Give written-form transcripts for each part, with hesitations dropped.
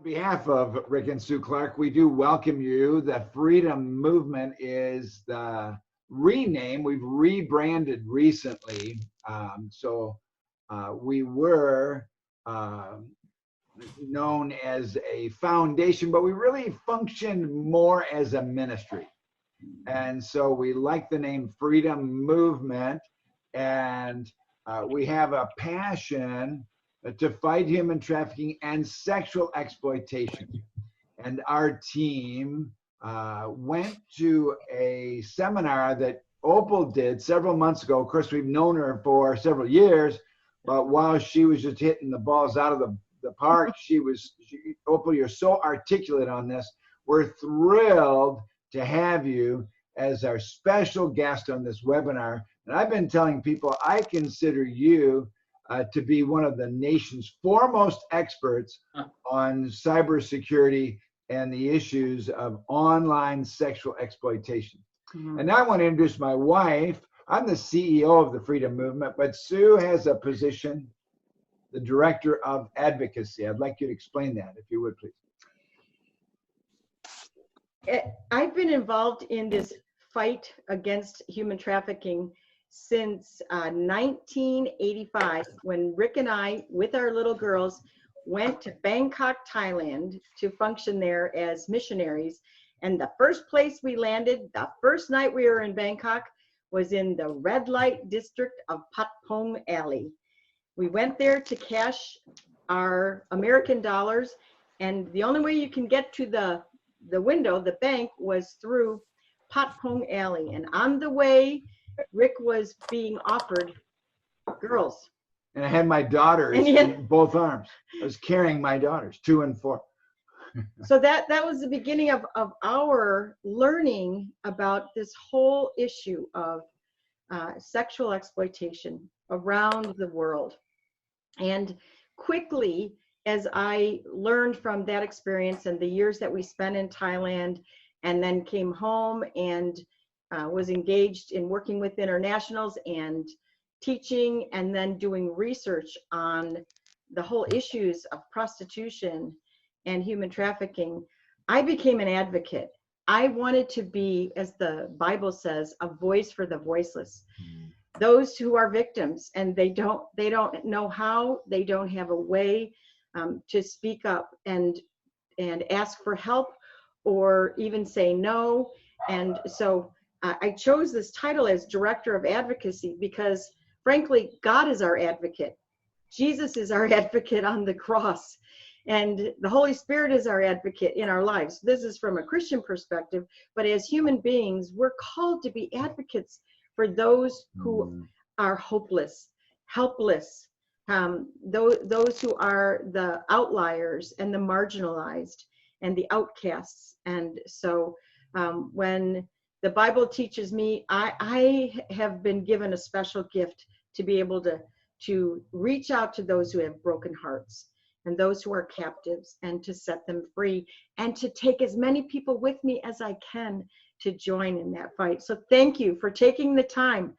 behalf of Rick and Sue Clark, we do welcome you. The Freedom Movement is the rename. We've rebranded recently. We were known as a foundation, but we really functioned more as a ministry. And so we like the name Freedom Movement, and we have a passion to fight human trafficking and sexual exploitation. And our team went to a seminar that Opal did several months ago. Of course, we've known her for several years, but while she was just hitting the balls out of the park, Opal, you're so articulate on this. We're thrilled to have you as our special guest on this webinar. And I've been telling people I consider you to be one of the nation's foremost experts on cybersecurity and the issues of online sexual exploitation. Mm-hmm. And now I want to introduce my wife. I'm the CEO of the Freedom Movement, but Sue has a position, the Director of Advocacy. I'd like you to explain that, if you would, please. I've been involved in this fight against human trafficking since 1985, when Rick and I, with our little girls, went to Bangkok, Thailand to function there as missionaries. And the first place we landed, the first night we were in Bangkok, was in the red light district of Pat Pong Alley. We went there to cash our American dollars, and the only way you can get to the window, the bank, was through Pat Pong Alley. And on the way, Rick was being offered girls. And I had my daughters in both arms. I was carrying my daughters, 2 and 4. So that was the beginning of our learning about this whole issue of sexual exploitation around the world. And quickly, as I learned from that experience and the years that we spent in Thailand, and then came home and was engaged in working with internationals and teaching, and then doing research on the whole issues of prostitution and human trafficking, I became an advocate. I wanted to be, as the Bible says, a voice for the voiceless. Those who are victims and they don't know how, they don't have a way to speak up and ask for help or even say no. And so I chose this title as Director of Advocacy because, frankly, God is our advocate. Jesus is our advocate on the cross. And the Holy Spirit is our advocate in our lives. This is from a Christian perspective, but as human beings, we're called to be advocates for those who are hopeless, helpless, those who are the outliers and the marginalized and the outcasts. And so when the Bible teaches me, I have been given a special gift to be able to reach out to those who have broken hearts and those who are captives, and to set them free, and to take as many people with me as I can to join in that fight. So thank you for taking the time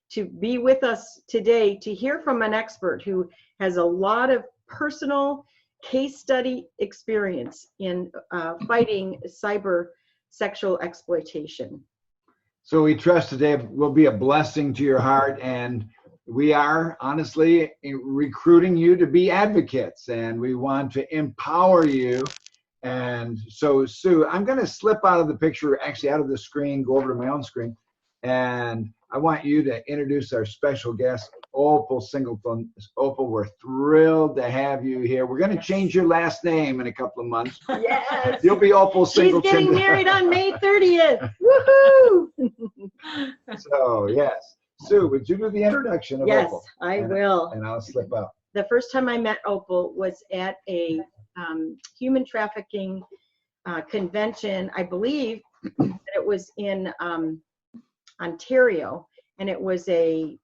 to be with us today, to hear from an expert who has a lot of personal case study experience in fighting cyber sexual exploitation. So we trust today will be a blessing to your heart, and we are honestly recruiting you to be advocates, and we want to empower you. And so, Sue, I'm going to slip out of the picture, actually out of the screen, go over to my own screen, and I want you to introduce our special guest, Opal Singleton. Opal, we're thrilled to have you here. We're going to change your last name in a couple of months. Yes. You'll be Opal Singleton. She's getting married on May 30th. Woohoo! So, yes. Sue, would you do the introduction of Opal? Yes, I will. And I'll slip out. The first time I met Opal was at a human trafficking convention. I believe that it was in Ontario, and it was a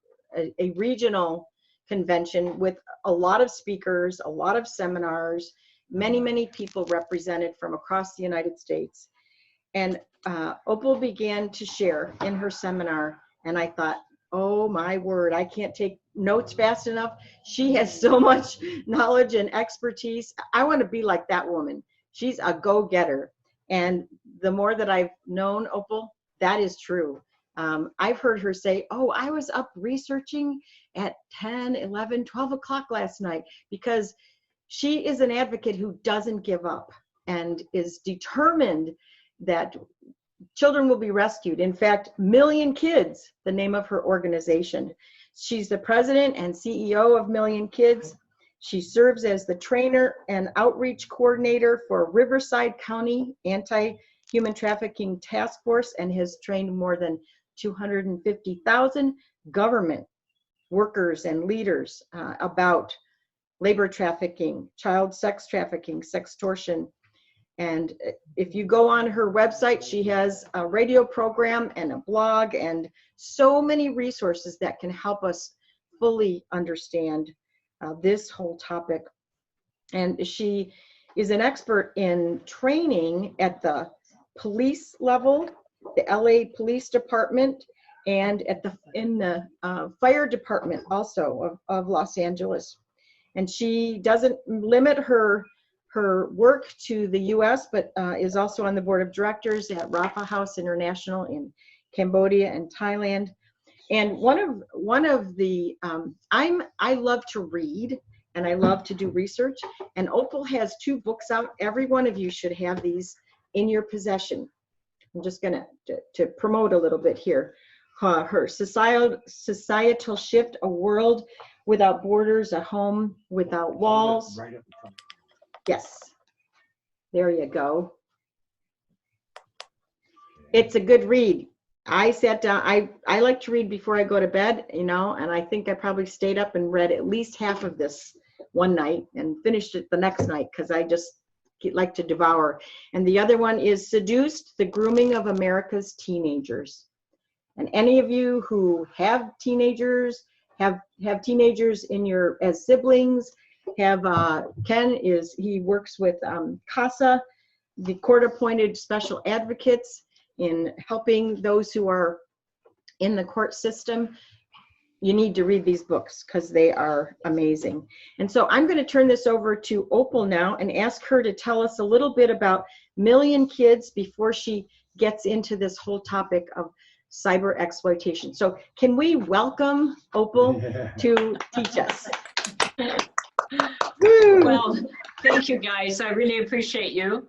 regional convention with a lot of speakers, a lot of seminars, many people represented from across the United States. And Opal began to share in her seminar, and I thought, oh my word, I can't take notes fast enough. She has so much knowledge and expertise. I want to be like that woman. she's a go-getter. And the more that I've known Opal, that is true. I've heard her say, oh, I was up researching at 10, 11, 12 o'clock last night, because she is an advocate who doesn't give up and is determined that children will be rescued. In fact, Million Kids, the name of her organization. She's the president and CEO of Million Kids. She serves as the trainer and outreach coordinator for Riverside County Anti-Human Trafficking Task Force, and has trained more than 250,000 government workers and leaders about labor trafficking, child sex trafficking, sextortion. And if you go on her website, she has a radio program and a blog and so many resources that can help us fully understand this whole topic. And she is an expert in training at the police level, the LA Police Department, and in the fire department also of Los Angeles. And she doesn't limit her work to the US, but is also on the board of directors at Rafa House International in Cambodia and Thailand. And one of the I love to read and I love to do research, and Opal has 2 books out. Every one of you should have these in your possession. I'm just gonna to promote a little bit here. Her Societal Shift, A World Without Borders, A Home Without Walls. Right up in front. Yes, there you go. It's a good read. I sat down, I like to read before I go to bed, you know, and I think I probably stayed up and read at least half of this one night and finished it the next night, because I just like to devour. And the other one is Seduced, The Grooming of America's Teenagers. And any of you who have teenagers, have teenagers in your, as siblings, have, Ken he works with CASA, the court-appointed special advocates, in helping those who are in the court system. You need to read these books because they are amazing. And so I'm going to turn this over to Opal now and ask her to tell us a little bit about Million Kids before she gets into this whole topic of cyber exploitation. So can we welcome Opal to teach us? Well, thank you guys. I really appreciate you.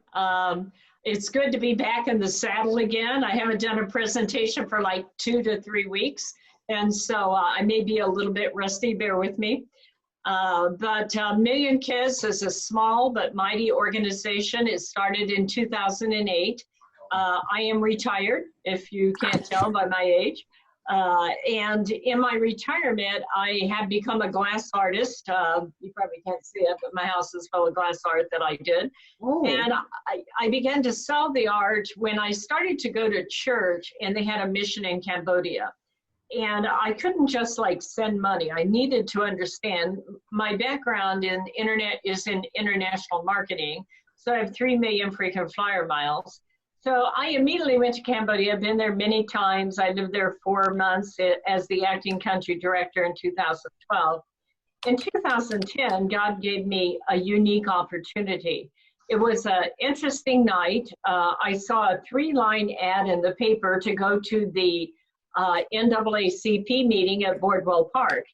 It's good to be back in the saddle again. I haven't done a presentation for like 2 to 3 weeks. And so I may be a little bit rusty, bear with me. But Million Kids is a small but mighty organization. It started in 2008. I am retired, if you can't tell by my age. And in my retirement, I have become a glass artist. You probably can't see it, but my house is full of glass art that I did. Ooh. And I began to sell the art when I started to go to church, and they had a mission in Cambodia. And I couldn't just like send money. I needed to understand. My background in internet is in international marketing. So I have 3 million frequent flyer miles. So I immediately went to Cambodia. I've been there many times. I lived there 4 months as the acting country director in 2012. In 2010, God gave me a unique opportunity. It was an interesting night. I saw a 3-line ad in the paper to go to the NAACP meeting at Boardwell Park.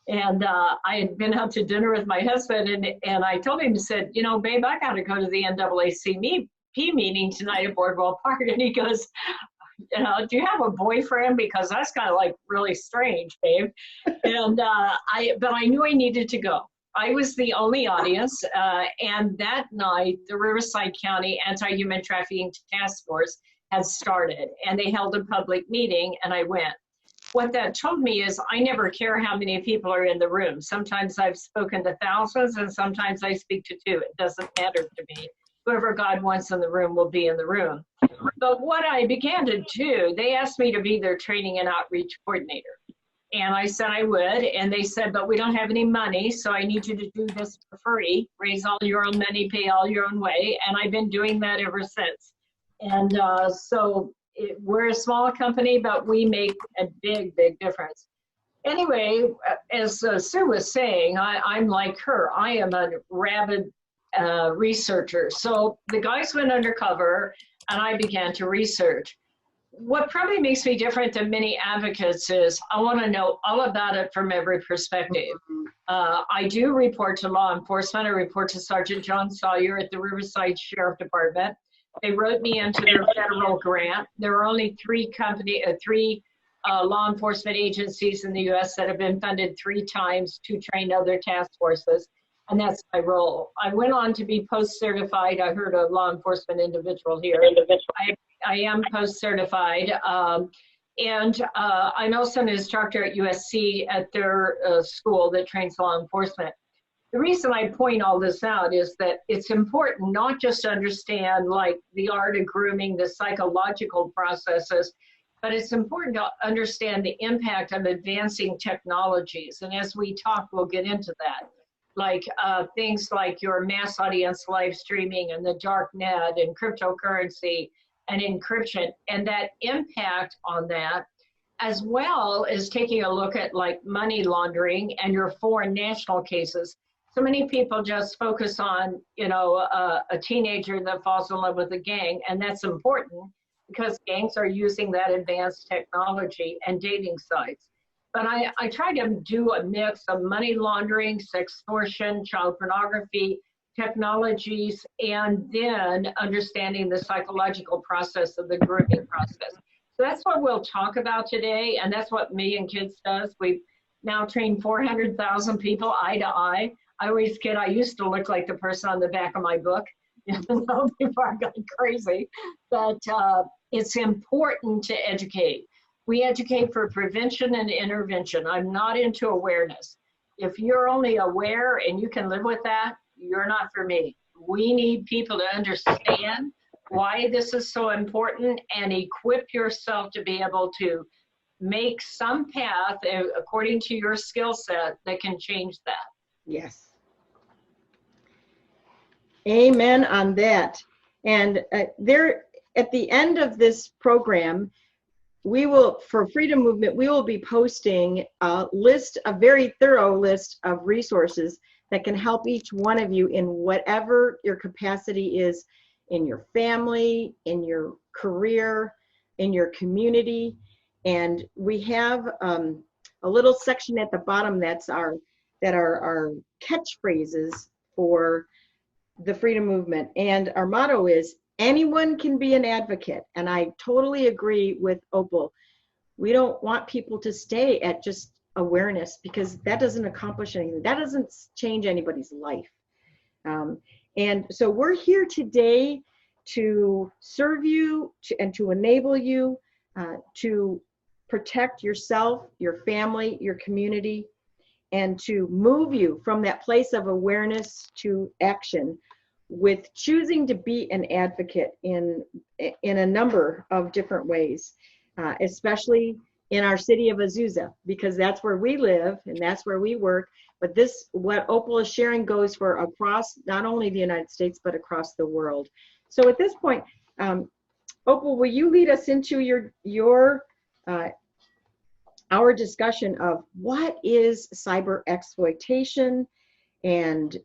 And I had been out to dinner with my husband, and I told him, said, you know, babe, I got to go to the NAACP meeting tonight at Boardwell Park. And he goes, you know, do you have a boyfriend? Because that's kind of like really strange, babe. And but I knew I needed to go. I was the only audience. And that night, the Riverside County Anti-Human Trafficking Task Force had started, and they held a public meeting, and I went. What that told me is I never care how many people are in the room. Sometimes I've spoken to thousands, and sometimes I speak to 2. It doesn't matter to me. Whoever God wants in the room will be in the room. But what I began to do, they asked me to be their training and outreach coordinator. And I said I would, and they said, but we don't have any money, so I need you to do this for free. Raise all your own money, pay all your own way. And I've been doing that ever since. And we're a small company, but we make a big, big difference. Anyway, as Sue was saying, I'm like her. I am a rabid researcher. So the guys went undercover and I began to research. What probably makes me different than many advocates is I want to know all about it from every perspective. I do report to law enforcement. I report to Sergeant John Sawyer at the Riverside Sheriff Department. They wrote me into their federal grant. There are only three law enforcement agencies in the U.S. that have been funded 3 times to train other task forces, and that's my role. I went on to be post-certified. I heard a law enforcement individual here. I am post-certified, and I'm also an instructor at USC at their school that trains law enforcement. The reason I point all this out is that it's important not just to understand like the art of grooming, the psychological processes, but it's important to understand the impact of advancing technologies. And as we talk, we'll get into that. Like things like your mass audience live streaming and the dark net and cryptocurrency and encryption, and that impact on that, as well as taking a look at like money laundering and your foreign national cases. So many people just focus on, you know, a teenager that falls in love with a gang, and that's important because gangs are using that advanced technology and dating sites. But I try to do a mix of money laundering, sextortion, child pornography, technologies, and then understanding the psychological process of the grooming process. So that's what we'll talk about today, and that's what Million Kids does. We've now trained 400,000 people eye to eye. I always kid, I used to look like the person on the back of my book, you know, before I got crazy. But it's important to educate. We educate for prevention and intervention. I'm not into awareness. If you're only aware and you can live with that, you're not for me. We need people to understand why this is so important and equip yourself to be able to make some path according to your skill set that can change that. Yes. Amen on that. And there, at the end of this program, we will, for Freedom Movement, we will be posting a list, a very thorough list of resources that can help each one of you in whatever your capacity is in your family, in your career, in your community. And we have a little section at the bottom that are our catchphrases for the Freedom Movement. And our motto is, anyone can be an advocate. And I totally agree with Opal. We don't want people to stay at just awareness, because that doesn't accomplish anything. That doesn't change anybody's life. And so we're here today to serve you and to enable you to protect yourself, your family, your community, and to move you from that place of awareness to action with choosing to be an advocate in a number of different ways, especially in our city of Azusa, because that's where we live and that's where we work. But this, what Opal is sharing, goes for across not only the United States, but across the world. So at this point, Opal, will you lead us into our discussion of what is cyber exploitation, and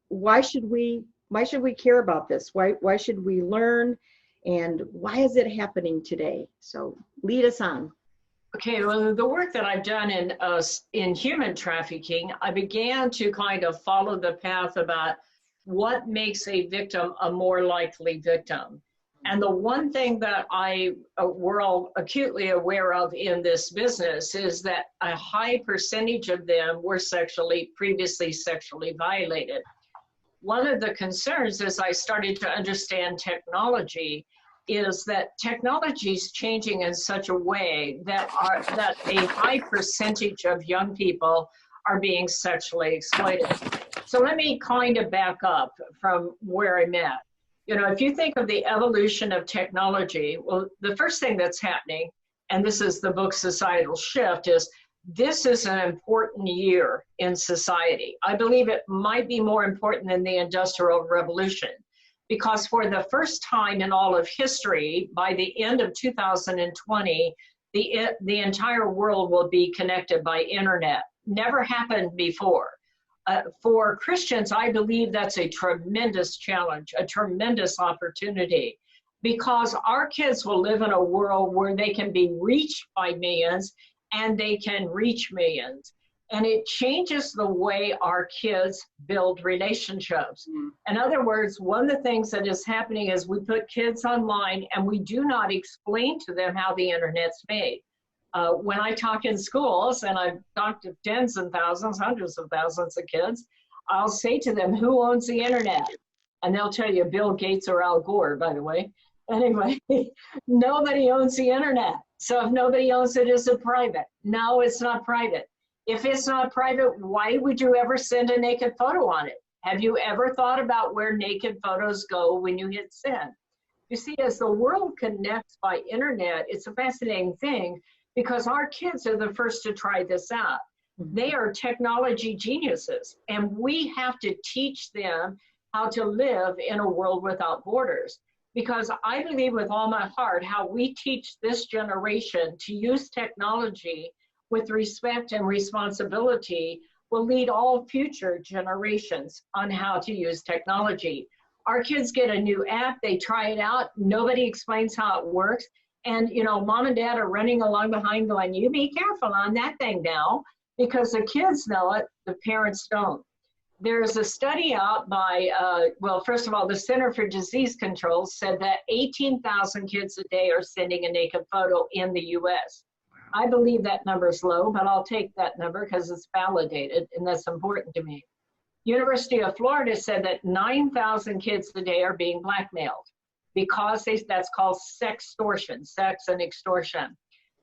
why should we care about this? Why should we learn? And why is it happening today? So lead us on. Okay, well, the work that I've done in human trafficking, I began to kind of follow the path about what makes a victim a more likely victim. And the one thing that we're all acutely aware of in this business is that a high percentage of them were previously sexually violated. One of the concerns as I started to understand technology is that technology is changing in such a way that a high percentage of young people are being sexually exploited. So let me kind of back up from where I'm at. You know, if you think of the evolution of technology, well, the first thing that's happening, and this is the book Societal Shift, is this is an important year in society. I believe it might be more important than the Industrial Revolution, because for the first time in all of history, by the end of 2020, the entire world will be connected by internet. Never happened before. For Christians, I believe that's a tremendous challenge, a tremendous opportunity, because our kids will live in a world where they can be reached by millions and they can reach millions. And it changes the way our kids build relationships. In other words, one of the things that is happening is we put kids online and we do not explain to them how the internet's made. When I talk in schools, and I've talked to tens and thousands, hundreds of thousands of kids, I'll say to them, who owns the internet? And they'll tell you Bill Gates or Al Gore, by the way. Anyway, nobody owns the internet. So if nobody owns it, is it private? No, it's not private. If it's not private, why would you ever send a naked photo on it? Have you ever thought about where naked photos go when you hit send? You see, as the world connects by internet, it's a fascinating thing because our kids are the first to try this out. They are technology geniuses, and we have to teach them how to live in a world without borders. Because I believe with all my heart how we teach this generation to use technology with respect and responsibility will lead all future generations on how to use technology. Our kids get a new app, they try it out, nobody explains how it works, and you know, mom and dad are running along behind going, you be careful on that thing now, because the kids know it, the parents don't. There's a study out by, well, first of all, the Center for Disease Control said that 18,000 kids a day are sending a naked photo in the US. I believe that number is low, but I'll take that number because it's validated, and that's important to me. University of Florida said that 9,000 kids a day are being blackmailed because that's called sextortion, sex and extortion.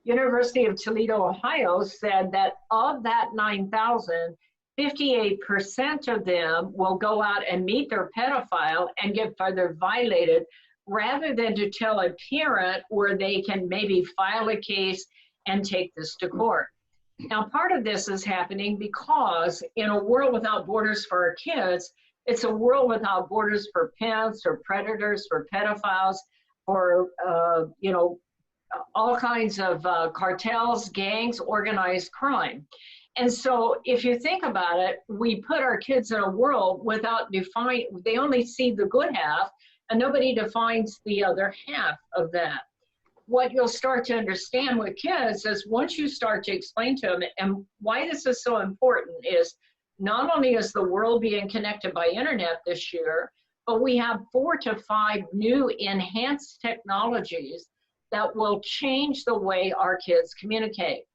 University of Toledo, Ohio said that of that 9,000, 58% of them will go out and meet their pedophile and get further violated rather than to tell a parent where they can maybe file a case and take this to court. Now, part of this is happening because in a world without borders for our kids, it's a world without borders for pimps or predators, for pedophiles, for, you know, all kinds of cartels, gangs, organized crime. And so if you think about it, we put our kids in a world without they only see the good half and nobody defines the other half of that. What you'll start to understand with kids is once you start to explain to them, and why this is so important is not only is the world being connected by internet this year, but we have 4 to 5 new enhanced technologies that will change the way our kids communicate.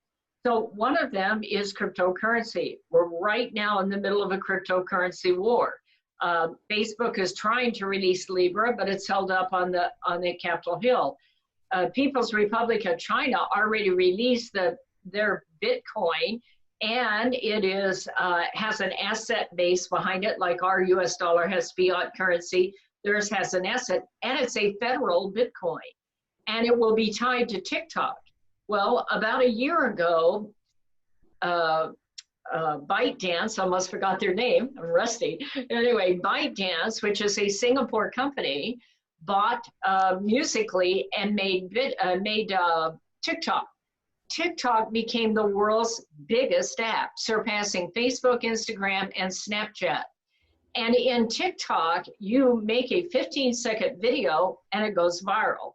So one of them is cryptocurrency. We're right now in the middle of a cryptocurrency war. Facebook is trying to release Libra, but it's held up on the Capitol Hill. People's Republic of China already released their Bitcoin, and it is has an asset base behind it, like our US dollar has fiat currency. Theirs has an asset, and it's a federal Bitcoin, and it will be tied to TikTok. Well, about a year ago, ByteDance, I almost forgot their name, I'm rusty. Anyway, ByteDance, which is a Singapore company, bought Musical.ly and made TikTok. TikTok became the world's biggest app, surpassing Facebook, Instagram, and Snapchat. And in TikTok, you make a 15-second video and it goes viral.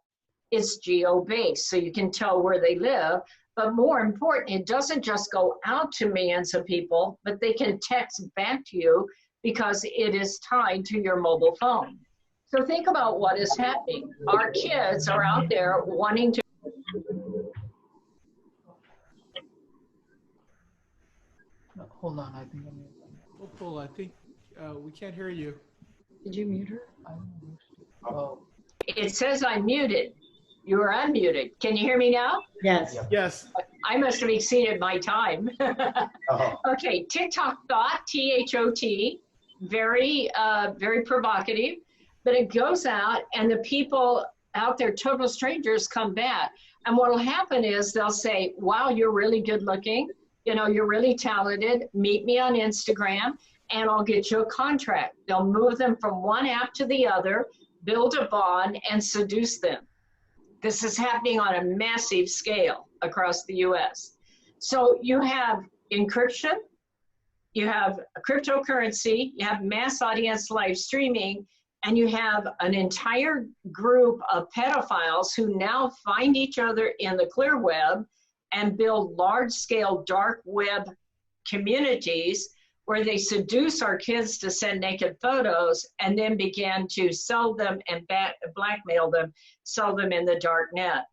It's geo-based, so you can tell where they live. But more important, it doesn't just go out to millions of people, but they can text back to you because it is tied to your mobile phone. So think about what is happening. Our kids are out there wanting to. No, hold on, I think I'm muted. Opal, I think we can't hear you. Did you mute her? Oh. It says I'm muted. You are unmuted. Can you hear me now? Yes. Yes. I must have exceeded my time. Okay, TikTok thought, T-H-O-T, very, very provocative, but it goes out and the people out there, total strangers, come back. And what will happen is they'll say, wow, you're really good looking. You know, you're really talented. Meet me on Instagram and I'll get you a contract. They'll move them from one app to the other, build a bond, and seduce them. This is happening on a massive scale across the US. So you have encryption, you have a cryptocurrency, you have mass audience live streaming, and you have an entire group of pedophiles who now find each other in the clear web and build large-scale dark web communities where they seduce our kids to send naked photos and then begin to sell them and blackmail them, sell them in the dark net.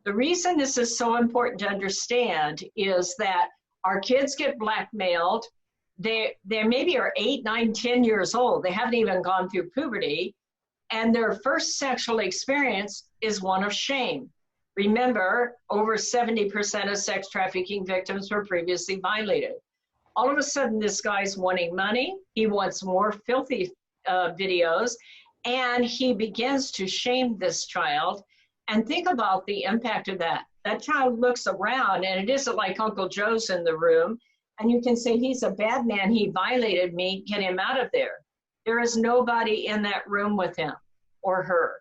The reason this is so important to understand is that our kids get blackmailed. They maybe are 8, 9, 10 years old. They haven't even gone through puberty. And their first sexual experience is one of shame. Remember, over 70% of sex trafficking victims were previously violated. All of a sudden, this guy's wanting money. He wants more filthy videos, and he begins to shame this child. And think about the impact of that. That child looks around, and it isn't like Uncle Joe's in the room, and you can say, he's a bad man, he violated me, get him out of there. There is nobody in that room with him or her.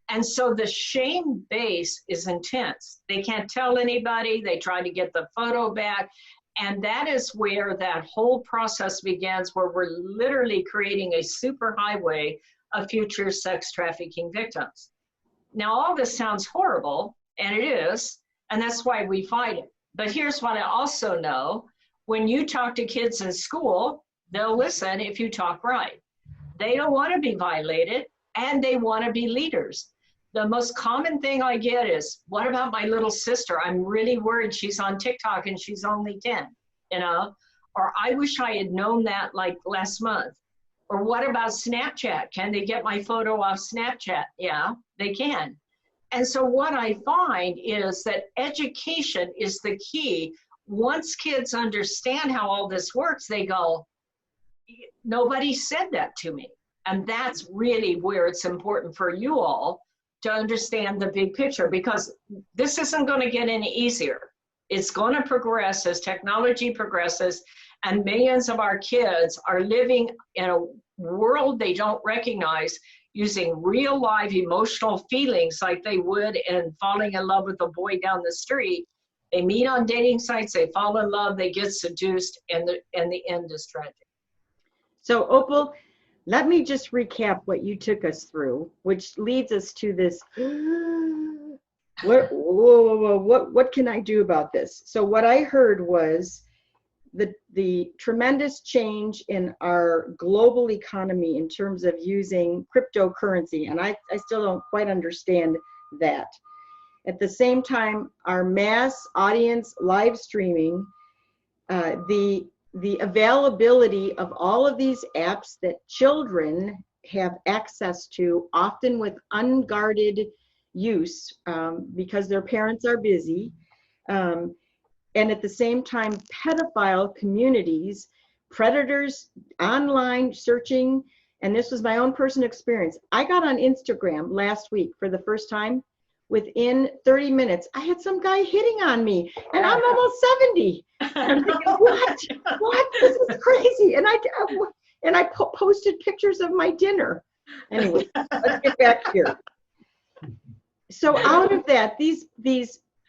And so the shame base is intense. They can't tell anybody. They try to get the photo back. And that is where that whole process begins, where we're literally creating a superhighway of future sex trafficking victims. Now, all this sounds horrible, and it is, and that's why we fight it. But here's what I also know. When you talk to kids in school, they'll listen if you talk right. They don't want to be violated, and they want to be leaders. The most common thing I get is, what about my little sister? I'm really worried she's on TikTok and she's only 10, you know? Or I wish I had known that like last month. Or what about Snapchat? Can they get my photo off Snapchat? Yeah, they can. And so what I find is that education is the key. Once kids understand how all this works, they go, nobody said that to me. And that's really where it's important for you all to understand the big picture, because this isn't going to get any easier. It's going to progress as technology progresses, and millions of our kids are living in a world they don't recognize, using real live emotional feelings like they would in falling in love with a boy down the street. They meet on dating sites, they fall in love, they get seduced, and the end is tragic. So Opal, let me just recap what you took us through, which leads us to this, what can I do about this? So what I heard was the tremendous change in our global economy in terms of using cryptocurrency, and I still don't quite understand that. At the same time, our mass audience live streaming, the availability of all of these apps that children have access to, often with unguarded use because their parents are busy. And at the same time, pedophile communities, predators online searching, and this was my own personal experience. I got on Instagram last week for the first time. Within 30 minutes, I had some guy hitting on me, and I'm almost 70. And I'm thinking, what? This is crazy. And I posted pictures of my dinner. Anyway, let's get back here. So out of that, these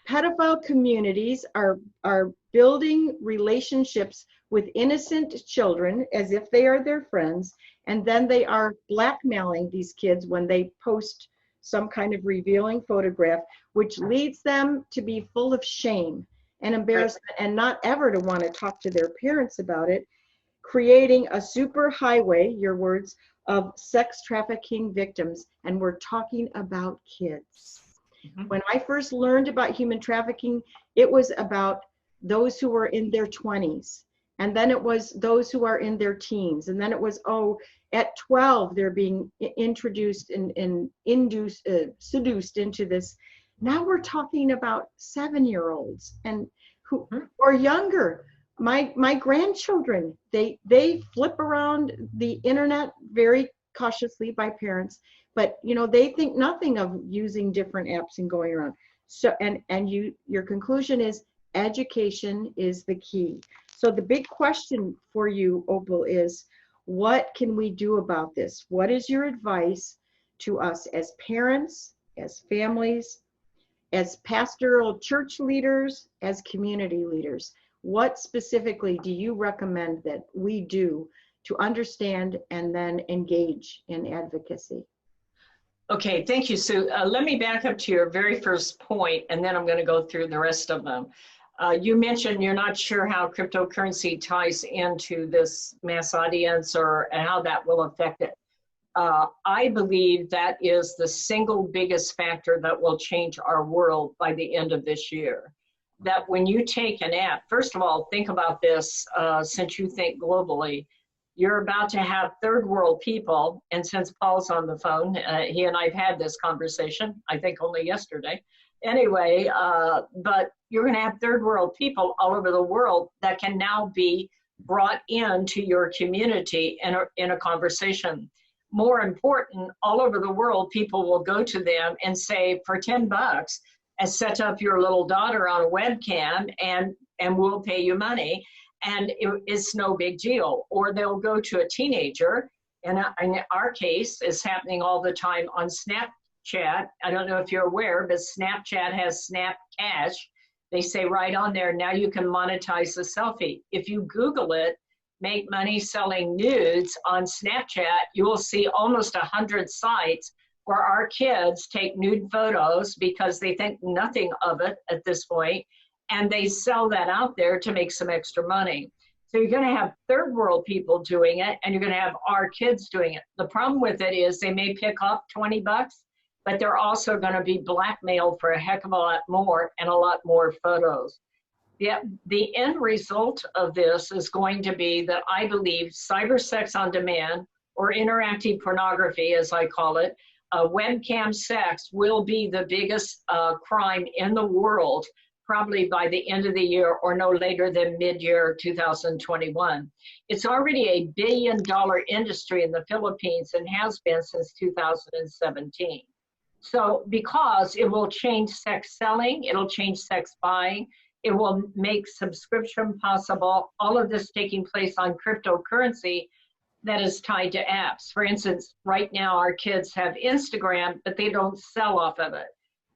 pedophile communities are building relationships with innocent children as if they are their friends, and then they are blackmailing these kids when they post some kind of revealing photograph, which leads them to be full of shame and embarrassment, right, and not ever to want to talk to their parents about it, creating a super highway, your words, of sex trafficking victims. And we're talking about kids. Mm-hmm. When I first learned about human trafficking, it was about those who were in their 20s. And then it was those who are in their teens. And then it was, at 12, they're being introduced and seduced into this. Now we're talking about 7-year-olds and who or younger. My grandchildren, they flip around the internet very cautiously by parents, but they think nothing of using different apps and going around. So your conclusion is education is the key. So the big question for you, Opal, is what can we do about this? What is your advice to us as parents, as families, as pastoral church leaders, as community leaders, what specifically do you recommend that we do to understand and then engage in advocacy? Okay, thank you, Sue. Let me back up to your very first point, and then I'm going to go through the rest of them. You mentioned you're not sure how cryptocurrency ties into this mass audience or how that will affect it. I believe that is the single biggest factor that will change our world by the end of this year. That when you take an app, first of all, think about this, since you think globally, you're about to have third world people, and since Paul's on the phone, he and I've had this conversation, I think only yesterday. Anyway, but you're gonna have third world people all over the world that can now be brought into your community in a conversation. More important, all over the world, people will go to them and say, for $10, and set up your little daughter on a webcam and we'll pay you money. And it's no big deal. Or they'll go to a teenager, and in our case, it's happening all the time on Snapchat. I don't know if you're aware, but Snapchat has Snap Cash. They say right on there, now you can monetize the selfie. If you Google it, make money selling nudes on Snapchat, you will see almost 100 sites where our kids take nude photos because they think nothing of it at this point, and they sell that out there to make some extra money. So you're going to have third world people doing it, and you're going to have our kids doing it. The problem with it is they may pick up $20, but they're also going to be blackmailed for a heck of a lot more and a lot more photos. The end result of this is going to be that I believe cyber sex on demand, or interactive pornography as I call it, webcam sex will be the biggest crime in the world, probably by the end of the year or no later than mid-year 2021. It's already a $1 billion industry in the Philippines and has been since 2017. So because it will change sex selling, it'll change sex buying, it will make subscription possible, all of this taking place on cryptocurrency that is tied to apps. For instance, right now our kids have Instagram, but they don't sell off of it.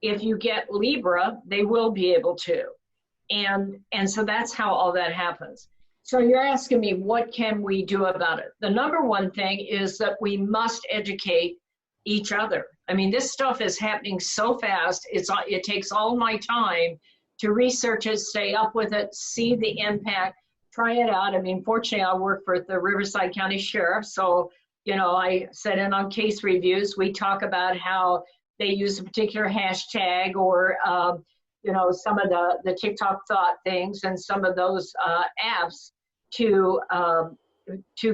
If you get Libra, they will be able to. And so that's how all that happens. So you're asking me, what can we do about it? The number one thing is that we must educate each other. I mean, this stuff is happening so fast, it takes all my time to research it, stay up with it, see the impact, try it out. I mean, fortunately, I work for the Riverside County Sheriff, so, you know, I sit in on case reviews. We talk about how they use a particular hashtag or, you know, some of the TikTok thought things and some of those apps to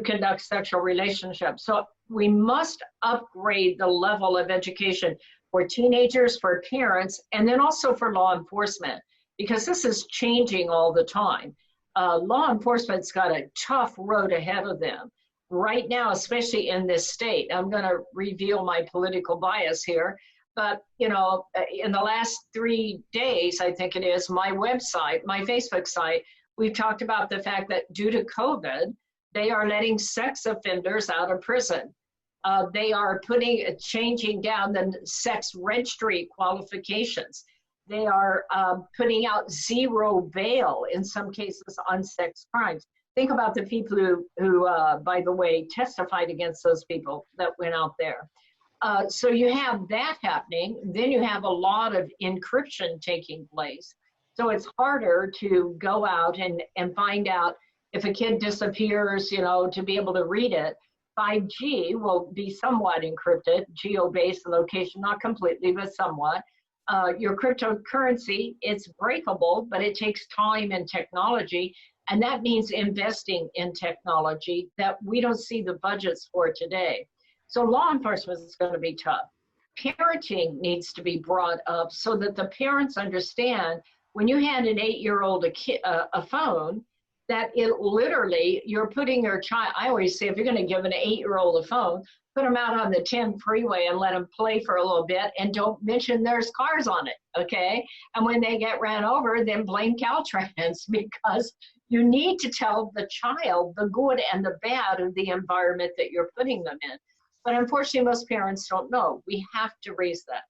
conduct sexual relationships. So we must upgrade the level of education for teenagers, for parents, and then also for law enforcement, because this is changing all the time. Law enforcement's got a tough road ahead of them. Right now, especially in this state, I'm going to reveal my political bias here, but, you know, in the last 3 days, I think it is, my website, my Facebook site, we've talked about the fact that due to COVID, they are letting sex offenders out of prison. They are changing down the sex registry qualifications. They are putting out zero bail in some cases on sex crimes. Think about the people who by the way, testified against those people that went out there. So you have that happening. Then you have a lot of encryption taking place. So it's harder to go out and find out if a kid disappears, you know, to be able to read it. 5G will be somewhat encrypted, geo-based location, not completely, but somewhat. Your cryptocurrency, it's breakable, but it takes time and technology, and that means investing in technology that we don't see the budgets for today. So law enforcement is going to be tough. Parenting needs to be brought up so that the parents understand when you hand an 8-year-old a phone, that it literally, you're putting your child, I always say, if you're going to give an 8-year-old a phone, put them out on the 10 freeway and let them play for a little bit, and don't mention there's cars on it, okay? And when they get ran over, then blame Caltrans, because you need to tell the child the good and the bad of the environment that you're putting them in. But unfortunately, most parents don't know. We have to raise that.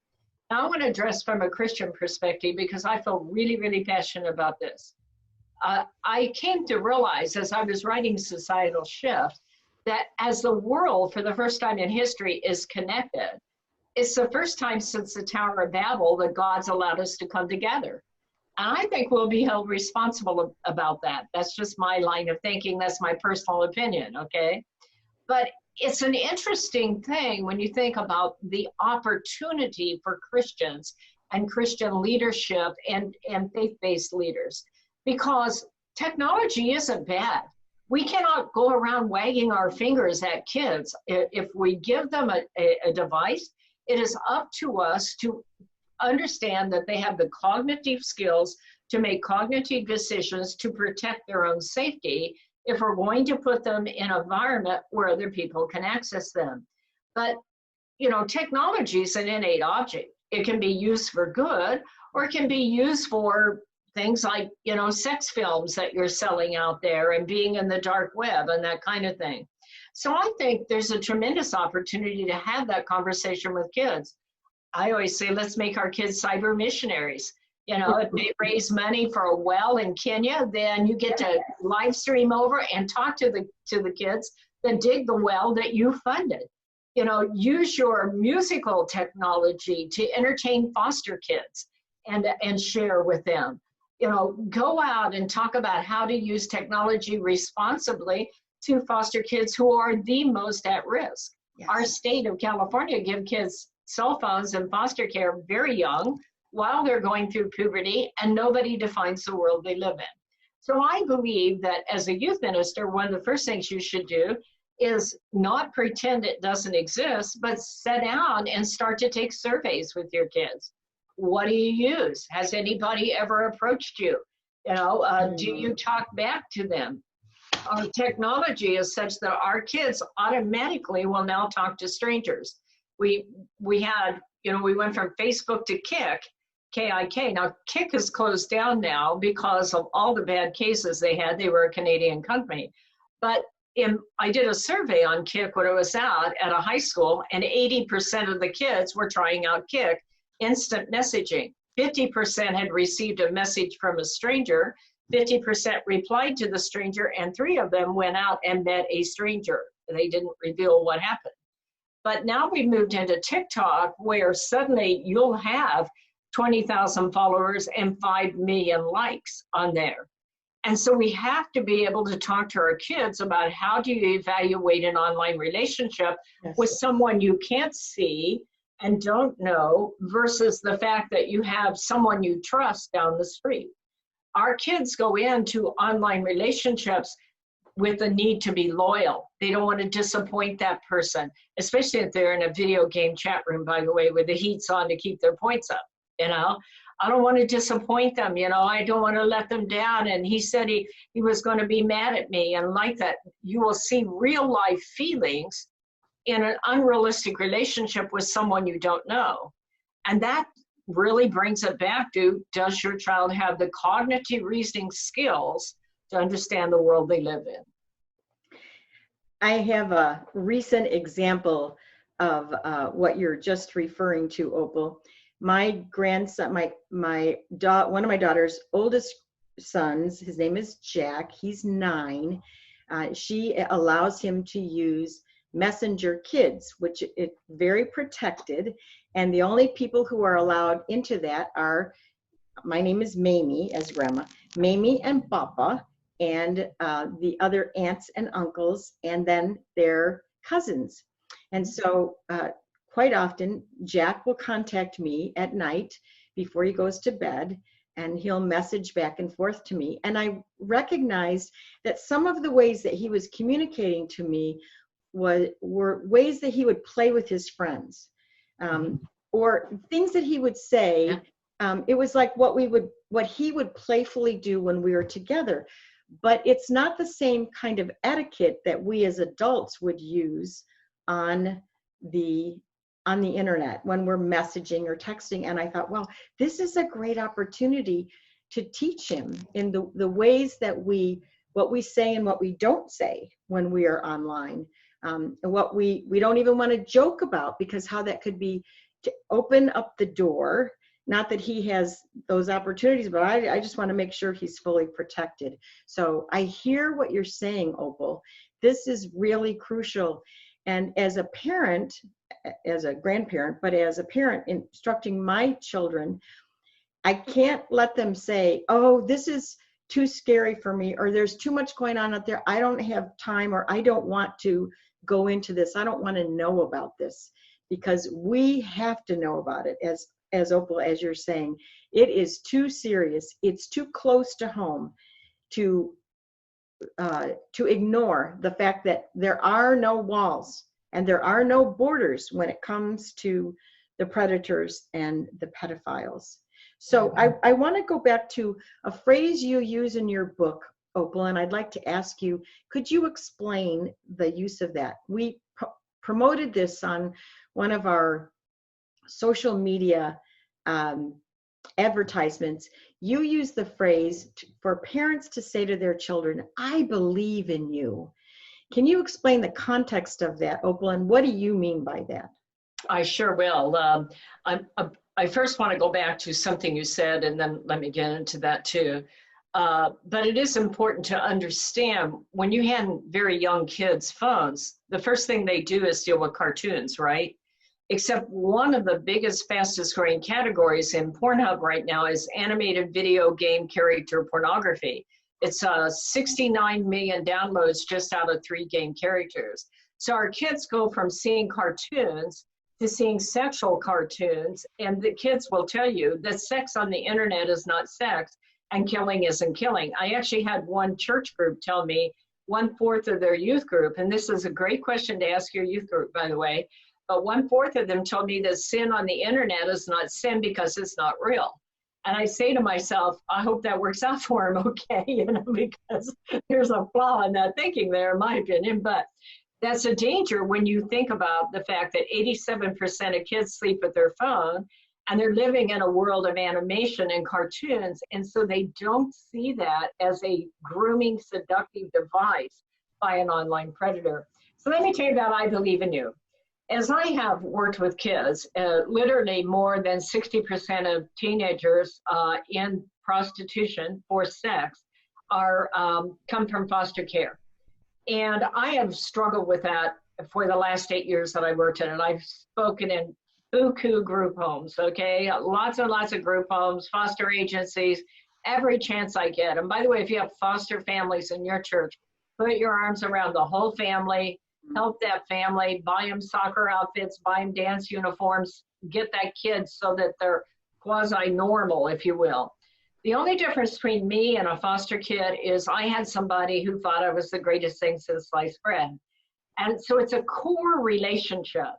I want to address from a Christian perspective because I feel really, really passionate about this. I came to realize as I was writing Societal Shift that as the world for the first time in history is connected, it's the first time since the Tower of Babel that God's allowed us to come together. And I think we'll be held responsible about that. That's just my line of thinking. That's my personal opinion, okay? But it's an interesting thing when you think about the opportunity for Christians and Christian leadership and faith-based leaders, because technology isn't bad. We cannot go around wagging our fingers at kids. If we give them a device, it is up to us to understand that they have the cognitive skills to make cognitive decisions to protect their own safety if we're going to put them in an environment where other people can access them. But, you know, technology is an innate object. It can be used for good, or it can be used for things like, you know, sex films that you're selling out there and being in the dark web and that kind of thing. So I think there's a tremendous opportunity to have that conversation with kids. I always say, let's make our kids cyber missionaries. You know, if they raise money for a well in Kenya, then you get to live stream over and talk to the kids that dig the well that you funded. You know, use your musical technology to entertain foster kids and share with them. You know, go out and talk about how to use technology responsibly to foster kids who are the most at risk. Yes. Our state of California give kids cell phones and foster care very young while they're going through puberty, and nobody defines the world they live in. So I believe that as a youth minister, one of the first things you should do is not pretend it doesn't exist, but sit down and start to take surveys with your kids. What do you use? Has anybody ever approached you? You know, do you talk back to them? Our technology is such that our kids automatically will now talk to strangers. We had, you know, we went from Facebook to KIK. Now, Kik is closed down now because of all the bad cases they had. They were a Canadian company. But I did a survey on Kik when I was out at a high school, and 80% of the kids were trying out Kik, instant messaging. 50% had received a message from a stranger, 50% replied to the stranger, and 3 of them went out and met a stranger. They didn't reveal what happened. But now we moved into TikTok, where suddenly you'll have 20,000 followers and 5 million likes on there. And so we have to be able to talk to our kids about how do you evaluate an online relationship with someone you can't see and don't know versus the fact that you have someone you trust down the street. Our kids go into online relationships with the need to be loyal. They don't want to disappoint that person, especially if they're in a video game chat room, by the way, where the heat's on to keep their points up. You know, I don't want to disappoint them. You know, I don't want to let them down. And he said he was going to be mad at me. And like that, you will see real life feelings in an unrealistic relationship with someone you don't know. And that really brings it back to, does your child have the cognitive reasoning skills to understand the world they live in? I have a recent example of what you're just referring to, Opal. My grandson, one of my daughter's oldest sons, his name is Jack. He's 9. She allows him to use Messenger Kids, which is very protected. And the only people who are allowed into that are, my name is Mamie, as Grandma, Mamie and Papa, and the other aunts and uncles, and then their cousins. And so quite often, Jack will contact me at night before he goes to bed, and he'll message back and forth to me. And I recognized that some of the ways that he was communicating to me were ways that he would play with his friends, or things that he would say. It was like what he would playfully do when we were together. But it's not the same kind of etiquette that we as adults would use on the internet when we're messaging or texting. And I thought, well, this is a great opportunity to teach him in the ways that what we say and what we don't say when we are online, and what we don't even want to joke about, because how that could be to open up the door. Not that he has those opportunities, but I just want to make sure he's fully protected. So I hear what you're saying, Opal. This is really crucial. And as a parent, as a grandparent, but as a parent instructing my children, I can't let them say, oh, this is too scary for me, or there's too much going on out there. I don't have time, or I don't want to go into this. I don't want to know about this, because we have to know about it. As Opal, as you're saying, it is too serious. It's too close to home to ignore the fact that there are no walls and there are no borders when it comes to the predators and the pedophiles. So I want to go back to a phrase you use in your book, Opal, and I'd like to ask you, could you explain the use of that? We promoted this on one of our social media advertisements. You use the phrase for parents to say to their children, I believe in you. Can you explain the context of that, Opal, and what do you mean by that? I sure will. I first want to go back to something you said, and then let me get into that too. But it is important to understand, when you hand very young kids phones, the first thing they do is deal with cartoons, right? Except one of the biggest, fastest growing categories in Pornhub right now is animated video game character pornography. It's 69 million downloads just out of 3 game characters. So our kids go from seeing cartoons to seeing sexual cartoons, and the kids will tell you that sex on the internet is not sex and killing isn't killing. I actually had one church group tell me 1/4 of their youth group, and this is a great question to ask your youth group, by the way, but 1/4 of them told me that sin on the internet is not sin because it's not real. And I say to myself, I hope that works out for them, okay, because there's a flaw in that thinking there, in my opinion. But that's a danger when you think about the fact that 87% of kids sleep with their phone, and they're living in a world of animation and cartoons, and so they don't see that as a grooming, seductive device by an online predator. So let me tell you about I Believe in You. As I have worked with kids, literally more than 60% of teenagers in prostitution for sex come from foster care. And I have struggled with that for the last 8 years that I worked in it. I've spoken in buku group homes, okay? Lots and lots of group homes, foster agencies, every chance I get. And by the way, if you have foster families in your church, put your arms around the whole family, help that family, buy them soccer outfits, buy them dance uniforms, get that kid so that they're quasi-normal, if you will. The only difference between me and a foster kid is I had somebody who thought I was the greatest thing since sliced bread. And so it's a core relationship.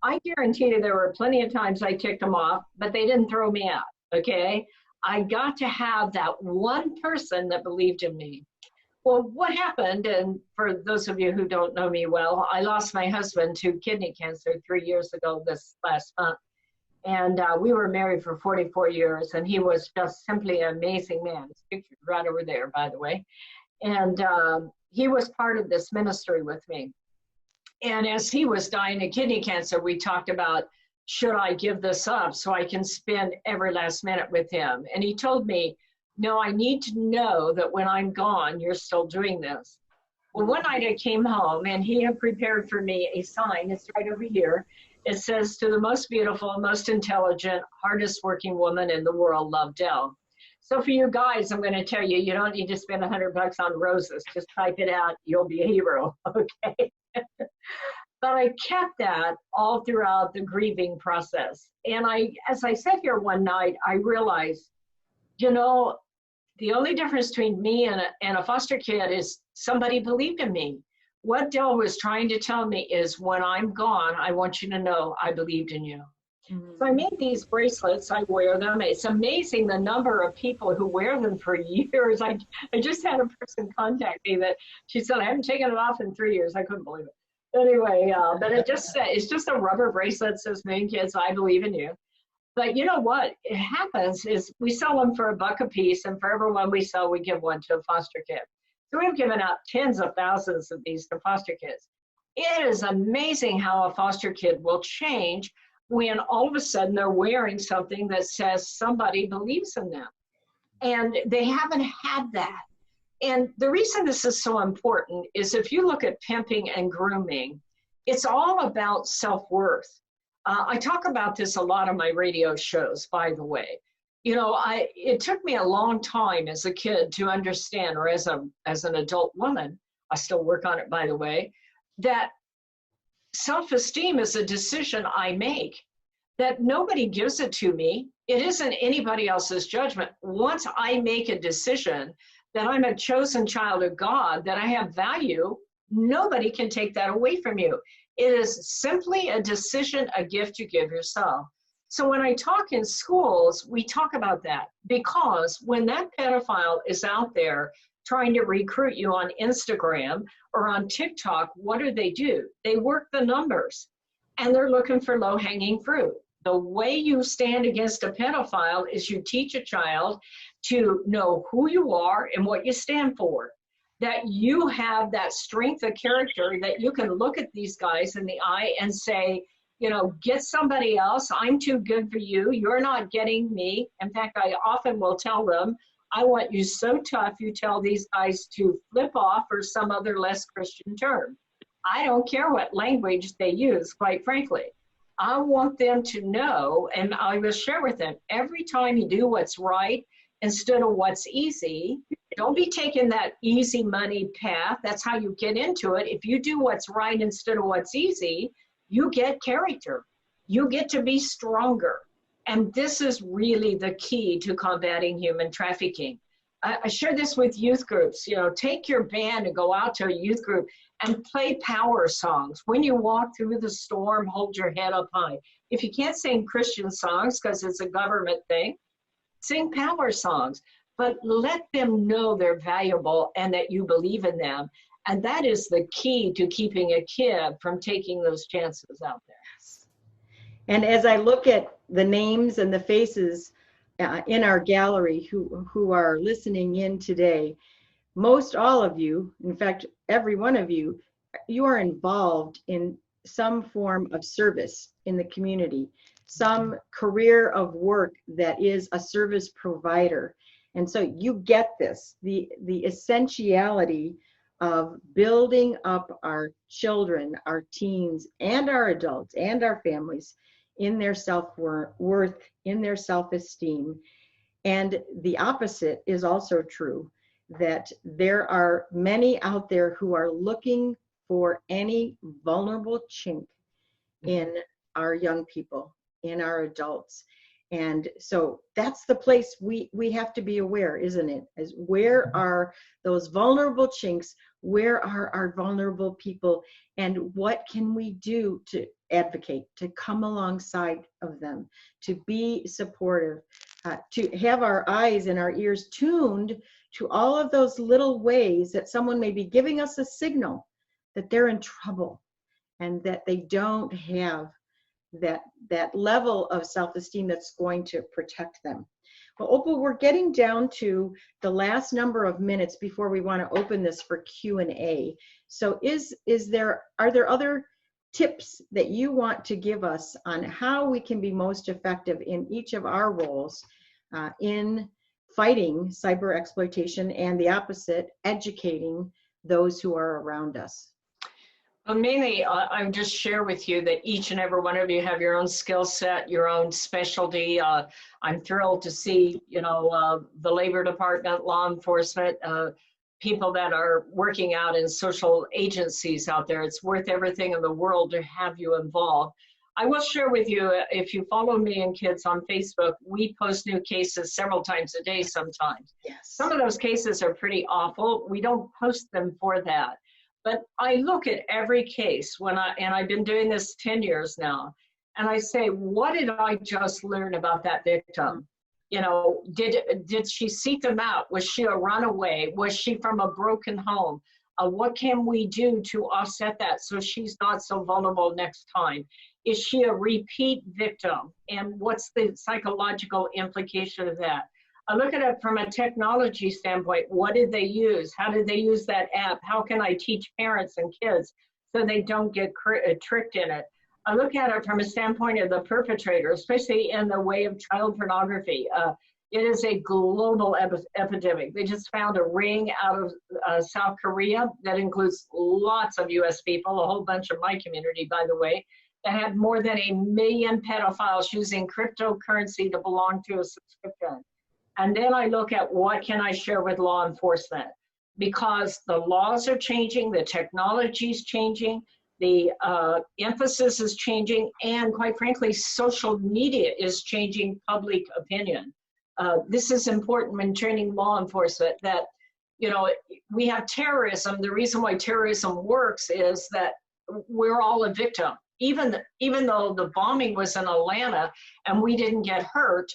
I guarantee you there were plenty of times I ticked them off, but they didn't throw me out, okay? I got to have that one person that believed in me. Well, what happened, and for those of you who don't know me well, I lost my husband to kidney cancer 3 years ago this last month. And we were married for 44 years, and he was just simply an amazing man. His picture's right over there, by the way. And he was part of this ministry with me. And as he was dying of kidney cancer, we talked about, should I give this up so I can spend every last minute with him? And he told me, no, I need to know that when I'm gone, you're still doing this. Well, one night I came home, and he had prepared for me a sign. It's right over here. It says, to the most beautiful, most intelligent, hardest working woman in the world, love, Del. So for you guys, I'm going to tell you, you don't need to spend $100 on roses. Just type it out. You'll be a hero, okay? But I kept that all throughout the grieving process. And as I sat here one night, I realized, you know, the only difference between me and a foster kid is somebody believed in me. What Del was trying to tell me is, when I'm gone, I want you to know I believed in you. Mm-hmm. So I made these bracelets. I wear them. It's amazing the number of people who wear them for years. I just had a person contact me that she said, I haven't taken it off in 3 years. I couldn't believe it. Anyway, but it's just a rubber bracelet that says, "Main kids, I believe in you." But you know what? It happens is we sell them for $1 a piece, and for every one we sell, we give one to a foster kid. So we've given out tens of thousands of these to foster kids. It is amazing how a foster kid will change when all of a sudden they're wearing something that says somebody believes in them. And they haven't had that. And the reason this is so important is if you look at pimping and grooming, it's all about self-worth. I talk about this a lot on my radio shows, by the way. You know, it took me a long time as a kid to understand, or as an adult woman, I still work on it, by the way, that self-esteem is a decision I make, that nobody gives it to me. It isn't anybody else's judgment. Once I make a decision that I'm a chosen child of God, that I have value, nobody can take that away from you. It is simply a decision, a gift you give yourself. So when I talk in schools, we talk about that, because when that pedophile is out there trying to recruit you on Instagram or on TikTok, what do? They work the numbers, and they're looking for low-hanging fruit. The way you stand against a pedophile is you teach a child to know who you are and what you stand for, that you have that strength of character, that you can look at these guys in the eye and say, you know, get somebody else. I'm too good for you. You're not getting me. In fact, I often will tell them, I want you so tough you tell these guys to flip off, or some other less Christian term. I don't care what language they use, quite frankly. I want them to know, and I will share with them, every time you do what's right instead of what's easy, don't be taking that easy money path. That's how you get into it. If you do what's right instead of what's easy, you get character. You get to be stronger. And this is really the key to combating human trafficking. I share this with youth groups. You know, take your band and go out to a youth group and play power songs. When you walk through the storm, hold your head up high. If you can't sing Christian songs because it's a government thing, sing power songs. But let them know they're valuable and that you believe in them. And that is the key to keeping a kid from taking those chances out there. And as I look at the names and the faces in our gallery who are listening in today, most all of you, in fact, every one of you, you are involved in some form of service in the community, some career of work that is a service provider. And so you get this, the essentiality of building up our children, our teens, and our adults, and our families in their self-worth, in their self-esteem. And the opposite is also true, that there are many out there who are looking for any vulnerable chink in our young people, in our adults. And so that's the place we have to be aware, isn't it? Is where are those vulnerable chinks? Where are our vulnerable people? And what can we do to advocate, to come alongside of them, to be supportive, to have our eyes and our ears tuned to all of those little ways that someone may be giving us a signal that they're in trouble and that they don't have that level of self-esteem that's going to protect them. Well, Opal, we're getting down to the last number of minutes before we want to open this for Q&A. So are there other tips that you want to give us on how we can be most effective in each of our roles in fighting cyber exploitation, and the opposite, educating those who are around us? Well, mainly, I would just share with you that each and every one of you have your own skill set, your own specialty. I'm thrilled to see, you know, the Labor Department, law enforcement, people that are working out in social agencies out there. It's worth everything in the world to have you involved. I will share with you, if you follow me and kids on Facebook, we post new cases several times a day sometimes. Yes. Some of those cases are pretty awful. We don't post them for that. But I look at every case and I've been doing this 10 years now, and I say, what did I just learn about that victim? You know, did she seek them out? Was she a runaway? Was she from a broken home? What can we do to offset that so she's not so vulnerable next time? Is she a repeat victim? And what's the psychological implication of that? I look at it from a technology standpoint. What did they use? How did they use that app? How can I teach parents and kids so they don't get tricked in it? I look at it from a standpoint of the perpetrator, especially in the way of child pornography. It is a global epidemic. They just found a ring out of South Korea that includes lots of US people, a whole bunch of my community, by the way, that had more than 1 million pedophiles using cryptocurrency to belong to a subscription. And then I look at what can I share with law enforcement, because the laws are changing, the technology is changing, the emphasis is changing, and quite frankly, social media is changing public opinion. This is important when training law enforcement that, you know, we have terrorism. The reason why terrorism works is that we're all a victim. Even though the bombing was in Atlanta and we didn't get hurt,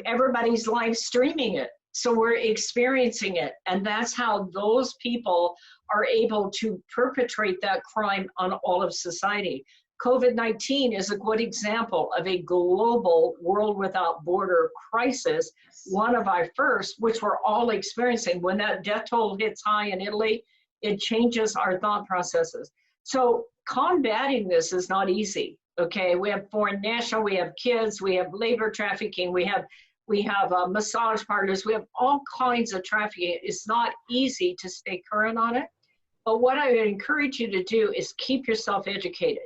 everybody's live streaming it. So we're experiencing it. And that's how those people are able to perpetrate that crime on all of society. COVID-19 is a good example of a global world without border crisis, one of our first, which we're all experiencing. When that death toll hits high in Italy, it changes our thought processes. So combating this is not easy, okay? We have foreign national, we have kids, we have labor trafficking, we have massage parlors, we have all kinds of trafficking. It's not easy to stay current on it. But what I would encourage you to do is keep yourself educated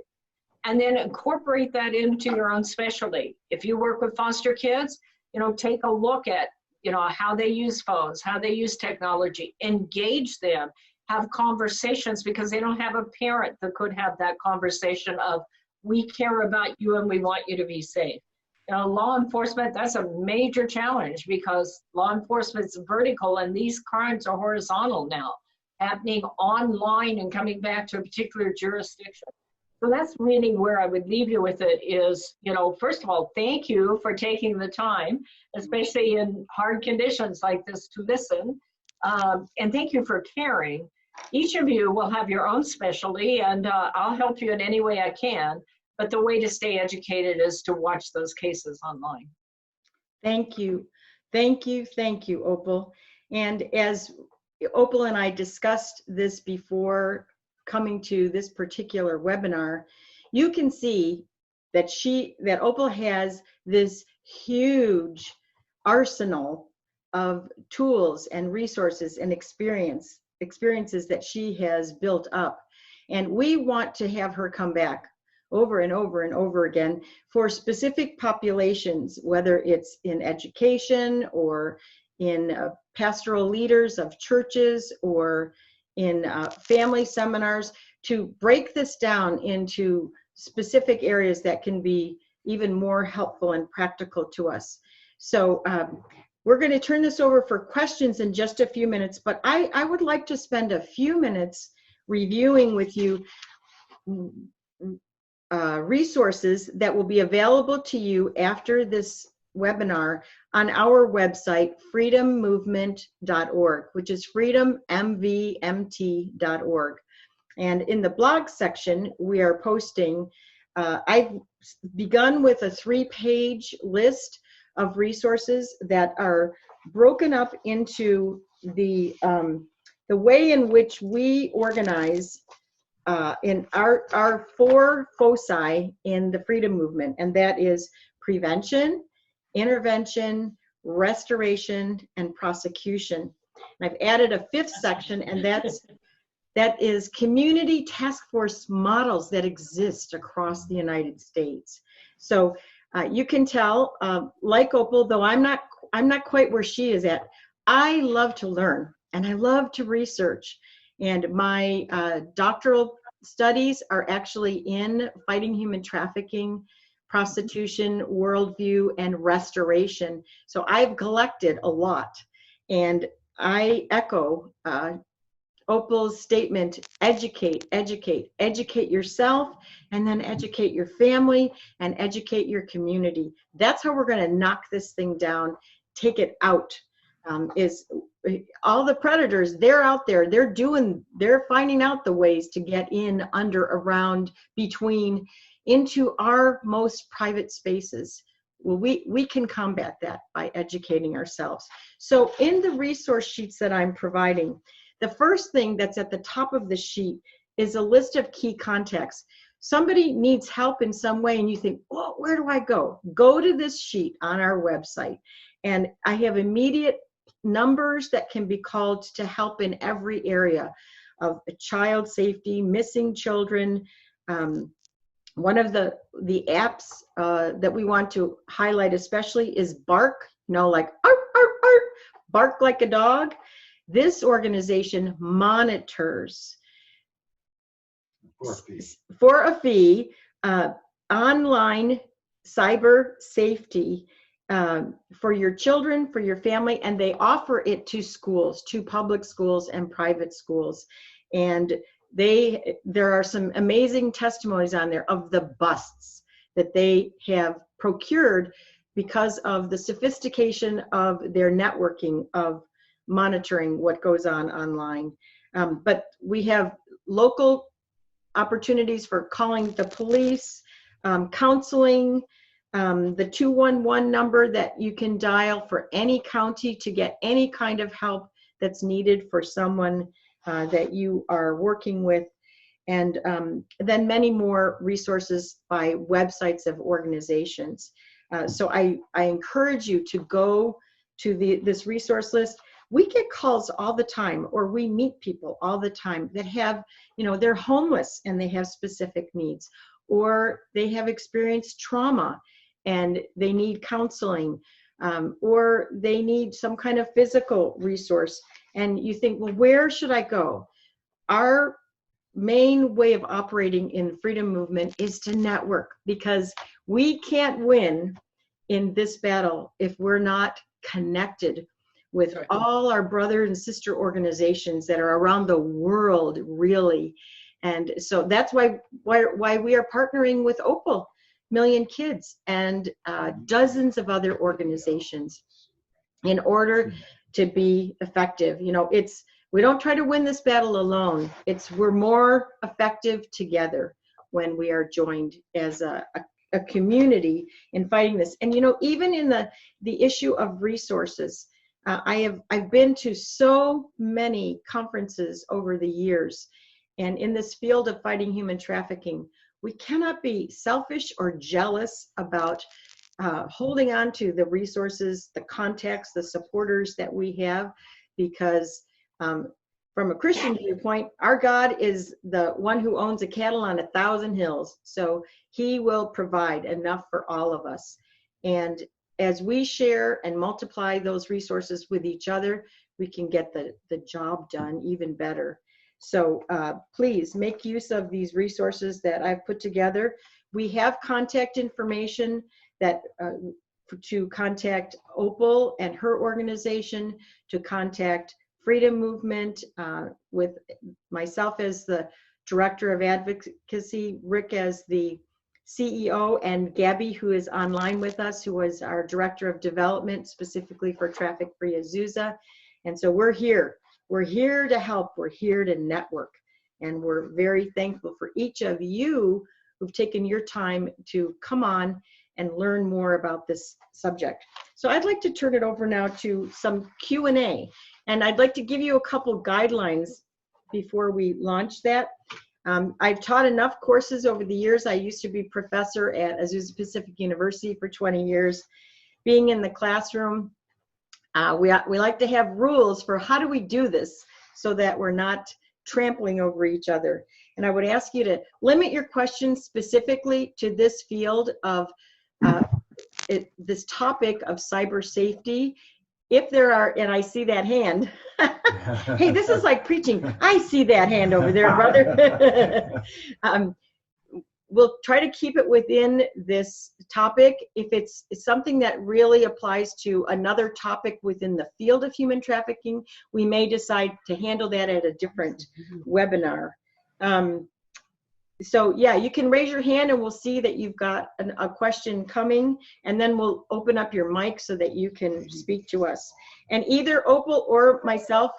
and then incorporate that into your own specialty. If you work with foster kids, you know, take a look at, you know, how they use phones, how they use technology, engage them, have conversations, because they don't have a parent that could have that conversation of, we care about you and we want you to be safe. You know, law enforcement, that's a major challenge because law enforcement's vertical and these crimes are horizontal now, happening online and coming back to a particular jurisdiction. So that's really where I would leave you with it is, you know, first of all, thank you for taking the time, especially in hard conditions like this, to listen. And thank you for caring. Each of you will have your own specialty, and I'll help you in any way I can. But the way to stay educated is to watch those cases online. Thank you. Thank you. Thank you, Opal. And as Opal and I discussed this before coming to this particular webinar, you can see that Opal has this huge arsenal of tools and resources and experiences that she has built up. And we want to have her come back over and over and over again for specific populations, whether it's in education or in pastoral leaders of churches or in family seminars, to break this down into specific areas that can be even more helpful and practical to us. So we're going to turn this over for questions in just a few minutes, but I would like to spend a few minutes reviewing with you resources that will be available to you after this webinar on our website, freedommovement.org, which is freedommvmt.org. And in the blog section, we are posting, I've begun with a 3-page list of resources that are broken up into the way in which we organize in our 4 foci in the freedom movement, and that is prevention, intervention, restoration, and prosecution. And I've added a 5th section, and that is community task force models that exist across the United States. So you can tell, like Opal, though I'm not quite where she is at, I love to learn and I love to research. And my doctoral studies are actually in fighting human trafficking, prostitution, worldview, and restoration. So I've collected a lot. And I echo Opal's statement, educate, educate, educate yourself, and then educate your family and educate your community. That's how we're going to knock this thing down, take it out. Is all the predators, they're out there, they're finding out the ways to get in, under, around, between, into our most private spaces. Well, we can combat that by educating ourselves. So in the resource sheets that I'm providing, the first thing that's at the top of the sheet is a list of key contacts. somebody needs help in some way and you think, oh, where do I go? Go to this sheet on our website. And I have immediate numbers that can be called to help in every area of child safety, missing children. One of the apps that we want to highlight especially is Bark, like arf, arf, arf, bark like a dog. This organization monitors for a fee online cyber safety for your children, for your family, and they offer it to schools, to public schools and private schools. And there are some amazing testimonies on there of the busts that they have procured because of the sophistication of their networking of monitoring what goes on online. But we have local opportunities for calling the police, counseling, the 211 number that you can dial for any county to get any kind of help that's needed for someone that you are working with, and then many more resources by websites of organizations. So I encourage you to go to this resource list. We get calls all the time, or we meet people all the time that have, they're homeless and they have specific needs, or they have experienced trauma and they need counseling, or they need some kind of physical resource. And you think, well, where should I go? Our main way of operating in Freedom Movement is to network, because we can't win in this battle if we're not connected with all our brother and sister organizations that are around the world, really. And so that's why we are partnering with Opal Million Kids and dozens of other organizations in order to be effective. We don't try to win this battle alone. We're more effective together when we are joined as a community in fighting this. And even in the issue of resources, I've been to so many conferences over the years, and in this field of fighting human trafficking, we cannot be selfish or jealous about holding on to the resources, the contacts, the supporters that we have, because from a Christian viewpoint, our God is the one who owns a cattle on 1,000 hills. So he will provide enough for all of us. And as we share and multiply those resources with each other, we can get the job done even better. So please make use of these resources that I've put together. We have contact information that to contact Opal and her organization, to contact Freedom Movement with myself as the Director of Advocacy, Rick as the CEO, and Gabby, who is online with us, who was our Director of Development specifically for Traffic Free Azusa. And so we're here. We're here to help. We're here to network. And we're very thankful for each of you who've taken your time to come on and learn more about this subject. So I'd like to turn it over now to some Q&A. And I'd like to give you a couple guidelines before we launch that. I've taught enough courses over the years. I used to be professor at Azusa Pacific University for 20 years. Being in the classroom, we like to have rules for how do we do this so that we're not trampling over each other. And I would ask you to limit your questions specifically to this field of this topic of cyber safety. If there are, and I see that hand. Hey, this is like preaching. I see that hand over there, brother. We'll try to keep it within this topic. If it's something that really applies to another topic within the field of human trafficking, we may decide to handle that at a different webinar. So yeah, you can raise your hand and we'll see that you've got a question coming, and then we'll open up your mic so that you can speak to us. And either Opal or myself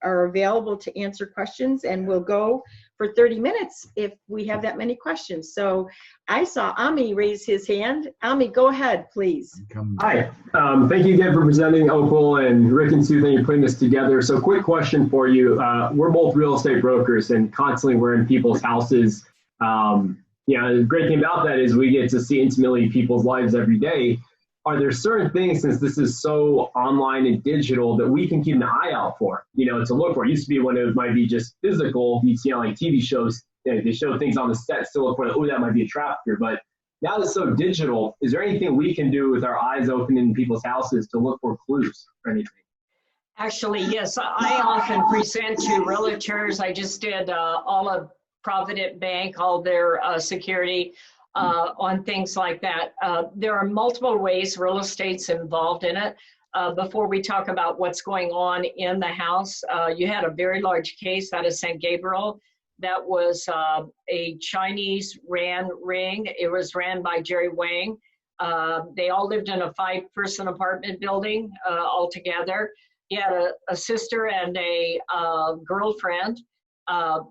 are available to answer questions, and we'll go for 30 minutes if we have that many questions. So I saw Ami raise his hand. Ami, go ahead, please. Hi, thank you again for presenting, Opal, and Rick and Sue, thank you for putting this together. So quick question for you. We're both real estate brokers, and constantly we're in people's houses The great thing about that is we get to see intimately people's lives every day. Are there certain things, since this is so online and digital, that we can keep an eye out for, to look for? It used to be when it might be just physical. You'd see on like TV shows, they show things on the set to look for, oh, that might be a trafficker. But now it's so digital, is there anything we can do with our eyes open in people's houses to look for clues or anything? Actually, yes. I often present to realtors. I just did all of Provident Bank, all their security on things like that. There are multiple ways real estate's involved in it. Before we talk about what's going on in the house, you had a very large case out of San Gabriel that was a Chinese ran ring. It was ran by Jerry Wang. They all lived in a 5-person apartment building all together. He had a sister and a girlfriend.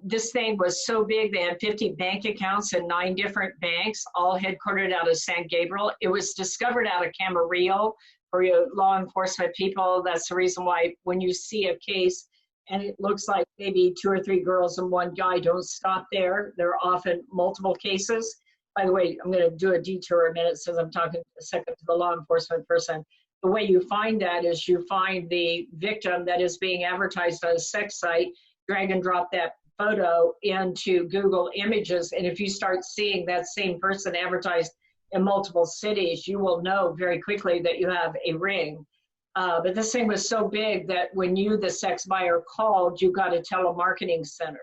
This thing was so big, they had 50 bank accounts in 9 different banks, all headquartered out of San Gabriel. It was discovered out of Camarillo for your law enforcement people. That's the reason why when you see a case and it looks like maybe 2 or 3 girls and 1 guy, don't stop there. There are often multiple cases. By the way, I'm going to do a detour a minute since I'm talking a second to the law enforcement person. The way you find that is you find the victim that is being advertised on a sex site, drag and drop that photo into Google Images, and if you start seeing that same person advertised in multiple cities, you will know very quickly that you have a ring. But this thing was so big that when you, the sex buyer, called, you got a telemarketing center.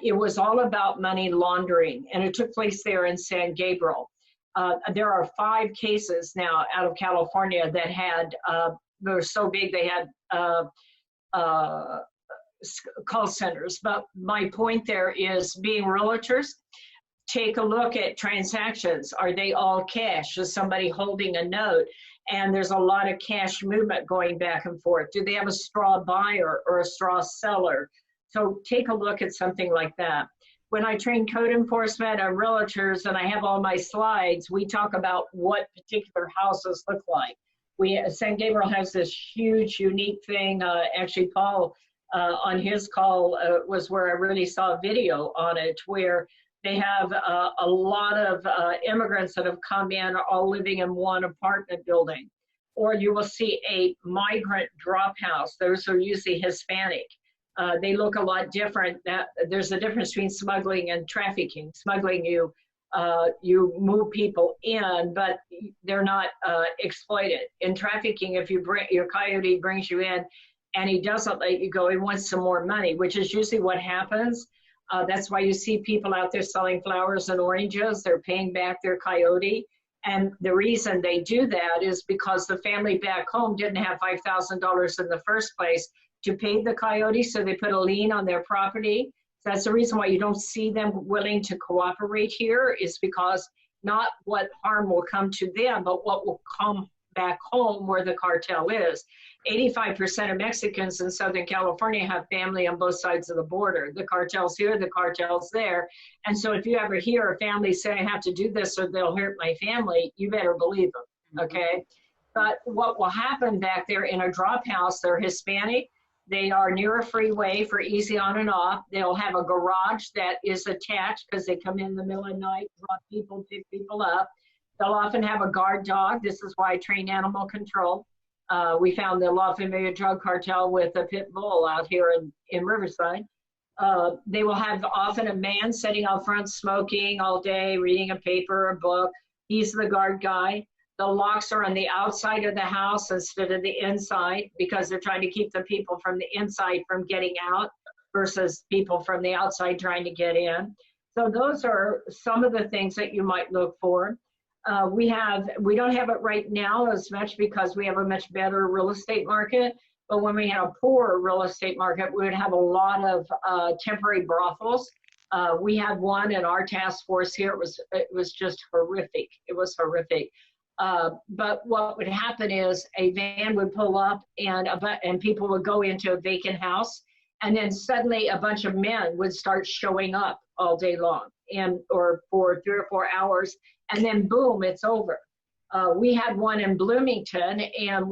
It was all about money laundering, and it took place there in San Gabriel. There are 5 cases now out of California that had, they were so big they had call centers. But my point there is, being realtors, take a look at transactions. Are they all cash? Is somebody holding a note? And there's a lot of cash movement going back and forth. Do they have a straw buyer or a straw seller? So take a look at something like that. When I train code enforcement and realtors, and I have all my slides, we talk about what particular houses look like. San Gabriel has this huge, unique thing. Actually, Paul, on his call was where I really saw a video on it, where they have a lot of immigrants that have come in, all living in one apartment building. Or you will see a migrant drop house. Those are usually Hispanic. They look a lot different. There's a difference between smuggling and trafficking. Smuggling, you move people in, but they're not exploited. In trafficking, if your coyote brings you in and he doesn't let you go, he wants some more money, which is usually what happens. That's why you see people out there selling flowers and oranges. They're paying back their coyote. And the reason they do that is because the family back home didn't have $5,000 in the first place to pay the coyote, so they put a lien on their property. That's the reason why you don't see them willing to cooperate here, is because not what harm will come to them, but what will come back home where the cartel is. 85% of Mexicans in Southern California have family on both sides of the border. The cartel's here, the cartel's there. And so if you ever hear a family say, I have to do this or they'll hurt my family, you better believe them, okay? But what will happen back there in a drop house, they're Hispanic, they are near a freeway for easy on and off. They'll have a garage that is attached because they come in the middle of the night, drop people, pick people up. They'll often have a guard dog. This is why I train animal control. We found the La Familia drug cartel with a pit bull out here in Riverside. They will have often a man sitting out front smoking all day, reading a paper or a book. He's the guard guy. The locks are on the outside of the house instead of the inside, because they're trying to keep the people from the inside from getting out versus people from the outside trying to get in. So those are some of the things that you might look for. We don't have it right now as much because we have a much better real estate market. But when we had a poor real estate market, we would have a lot of temporary brothels. We had one in our task force here. It was just horrific. It was horrific. But what would happen is a van would pull up and people would go into a vacant house, and then suddenly a bunch of men would start showing up all day long or for 3 or 4 hours, and then boom, it's over. We had one in Bloomington, and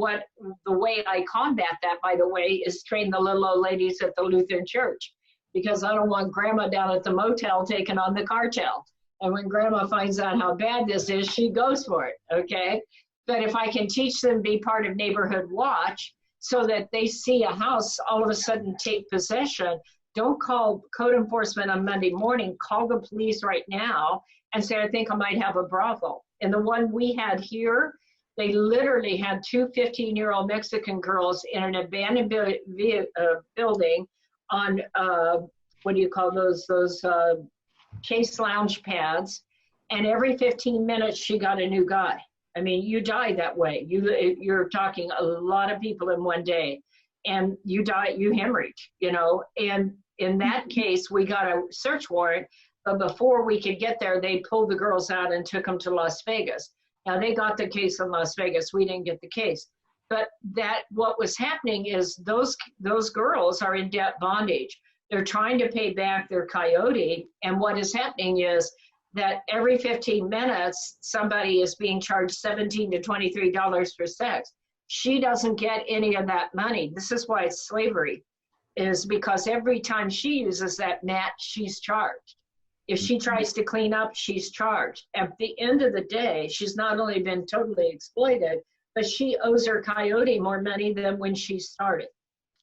the way I combat that, by the way, is train the little old ladies at the Lutheran church. because I don't want grandma down at the motel taking on the cartel. And when grandma finds out how bad this is, she goes for it, okay? But if I can teach them to be part of Neighborhood Watch so that they see a house all of a sudden take possession, don't call code enforcement on Monday morning, call the police right now and say, I think I might have a brothel. And the one we had here, they literally had two 15-year-old Mexican girls in an abandoned building on, what do you call those Chase lounge pads. And every 15 minutes, she got a new guy. I mean, you die that way. You're talking a lot of people in one day, and you die, you hemorrhage, you know. And in that case, we got a search warrant, but before we could get there, they pulled the girls out and took them to Las Vegas. Now they got the case in Las Vegas. We didn't get the case, but what was happening is those girls are in debt bondage. They're trying to pay back their coyote, and what is happening is that every 15 minutes, somebody is being charged $17 to $23 for sex. She doesn't get any of that money. This is why it's slavery, is because every time she uses that mat, she's charged. If she tries to clean up, she's charged. At the end of the day, she's not only been totally exploited, but she owes her coyote more money than when she started.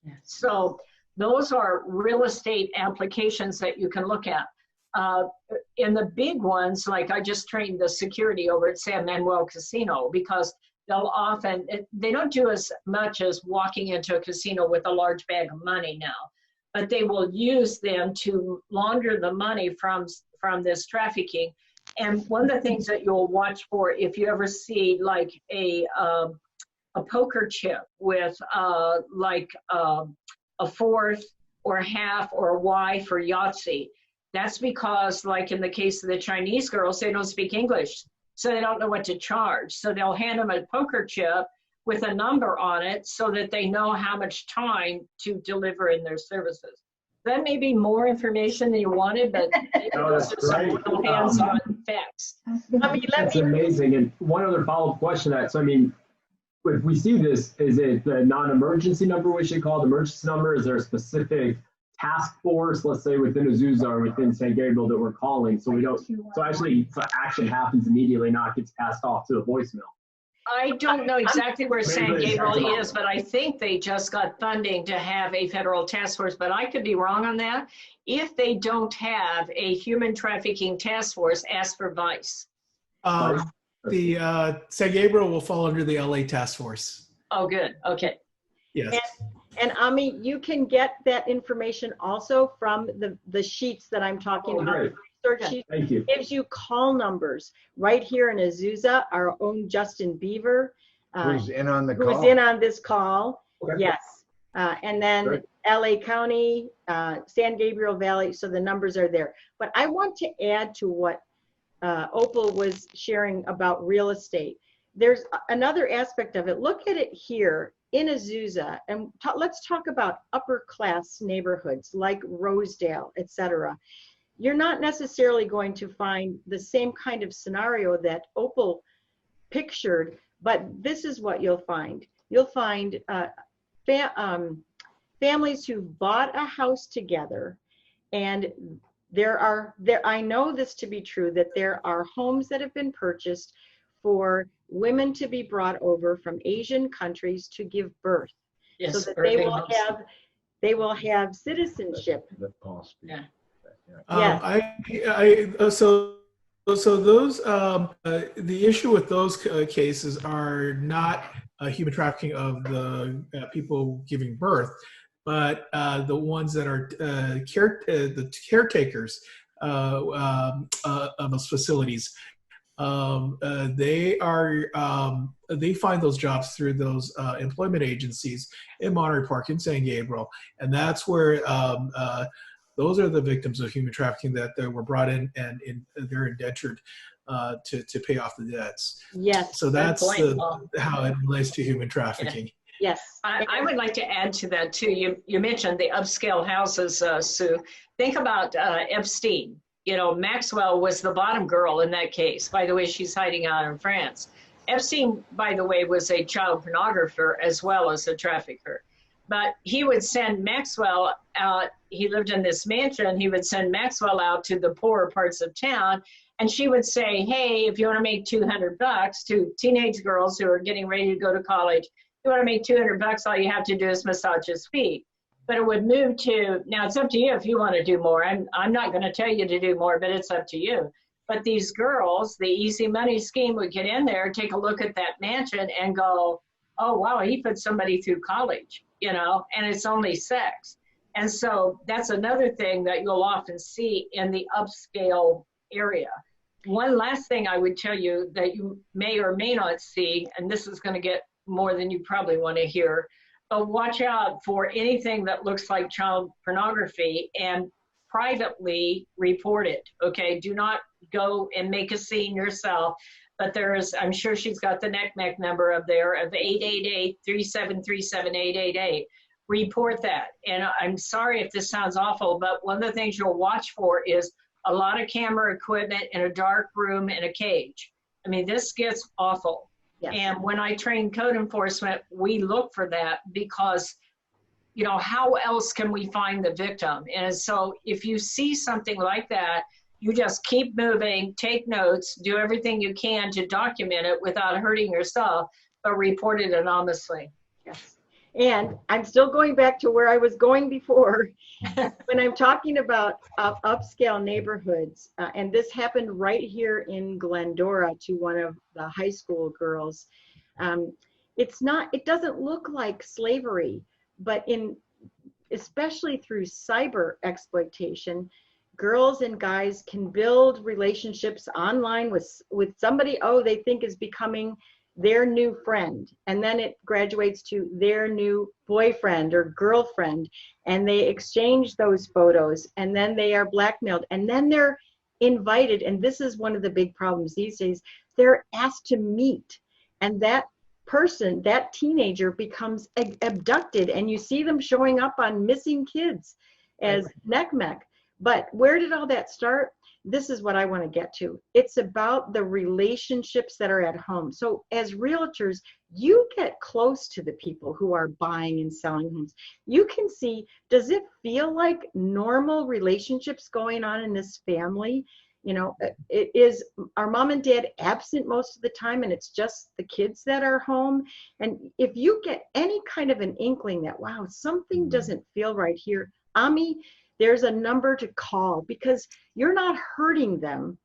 Yeah. So those are real estate applications that you can look at. In the big ones, like I just trained the security over at San Manuel Casino, because they'll often, they don't do as much as walking into a casino with a large bag of money now, but they will use them to launder the money from this trafficking. And one of the things that you'll watch for, if you ever see like a poker chip with like a fourth or a half or a Y for Yahtzee, that's because, like in the case of the Chinese girls, they don't speak English, so they don't know what to charge. So they'll hand them a poker chip with a number on it so that they know how much time to deliver in their services. That may be more information than you wanted, but that's some real hands-on facts. That's amazing. And one other follow-up question to that. So, I mean, if we see this, is it the non-emergency number we should call the emergency number? Is there a specific task force, let's say within Azusa or within San Gabriel, that we're calling, so we don't, so action happens immediately, not gets passed off to a voicemail? I don't know exactly where San Gabriel is, but I think they just got funding to have a federal task force, but I could be wrong on that. If they don't have a human trafficking task force, ask for Vice. The San Gabriel will fall under the LA task force. Oh, good. Okay. Yes. And Ami, you can get that information also from the sheets that I'm talking about. Great. Research sheet. Thank you. Gives you call numbers right here in Azusa. Our own Justin Beaver, who's in on the call. Who's in on this call? Okay. Yes. And then Great. LA County, San Gabriel Valley. So the numbers are there. But I want to add to what Opal was sharing about real estate. There's another aspect of it. Look at it here in Azusa, and let's talk about upper class neighborhoods like Rosedale, etc. You're not necessarily going to find the same kind of scenario that Opal pictured, but this is what you'll find. You'll find families who've bought a house together, and I know this to be true, that there are homes that have been purchased for women to be brought over from Asian countries to give birth, Yes, so that they will have citizenship. Yeah. So those the issue with those cases are not human trafficking of the people giving birth, but the ones that are the caretakers of those facilities. They find those jobs through those employment agencies in Monterey Park, in San Gabriel, and that's where those are the victims of human trafficking that were brought in, and they're indentured to pay off the debts. Yes. So that's how it relates to human trafficking. Yes. I would like to add to that too. You mentioned the upscale houses, Sue. Think about Epstein. You know, Maxwell was the bottom girl in that case. By the way, she's hiding out in France. Epstein, by the way, was a child pornographer as well as a trafficker. But he would send Maxwell out. He lived in this mansion. He would send Maxwell out to the poorer parts of town. And she would say, hey, if you want to make $200 to teenage girls who are getting ready to go to college, you want to make $200, all you have to do is massage his feet. But it would move to, now it's up to you if you want to do more. I'm not going to tell you to do more, but it's up to you. But these girls, the easy money scheme would get in there, take a look at that mansion and go, oh, wow, he put somebody through college, you know, and it's only sex. And so that's another thing that you'll often see in the upscale area. One last thing I would tell you that you may or may not see, and this is going to get more than you probably want to hear, but watch out for anything that looks like child pornography and privately report it, okay? Do not go and make a scene yourself, but there's, I'm sure she's got the NCMEC number up there of 888-373-7888. Report that. And I'm sorry if this sounds awful, but one of the things you'll watch for is a lot of camera equipment in a dark room in a cage. I mean, this gets awful. Yes. And when I train code enforcement, we look for that because, you know, how else can we find the victim? And so if you see something like that, you just keep moving, take notes, do everything you can to document it without hurting yourself, but report it anonymously. Yes. And I'm still going back to where I was going before when I'm talking about upscale neighborhoods. And this happened right here in Glendora to one of the high school girls. It doesn't look like slavery, but especially through cyber exploitation, girls and guys can build relationships online with somebody, they think is becoming their new friend, and then it graduates to their new boyfriend or girlfriend, and they exchange those photos, and then they are blackmailed, and then they're invited, and this is one of the big problems these days, they're asked to meet, and that person, that teenager, becomes abducted, and you see them showing up on missing kids as NCMEC. But where did all that start? This is what I want to get to. It's about the relationships that are at home. So as realtors, you get close to the people who are buying and selling homes. You can see, does it feel like normal relationships going on in this family? You know, it is our mom and dad absent most of the time, and it's just the kids that are home. And if you get any kind of an inkling that, wow, something doesn't feel right here, Ami, there's a number to call, because you're not hurting them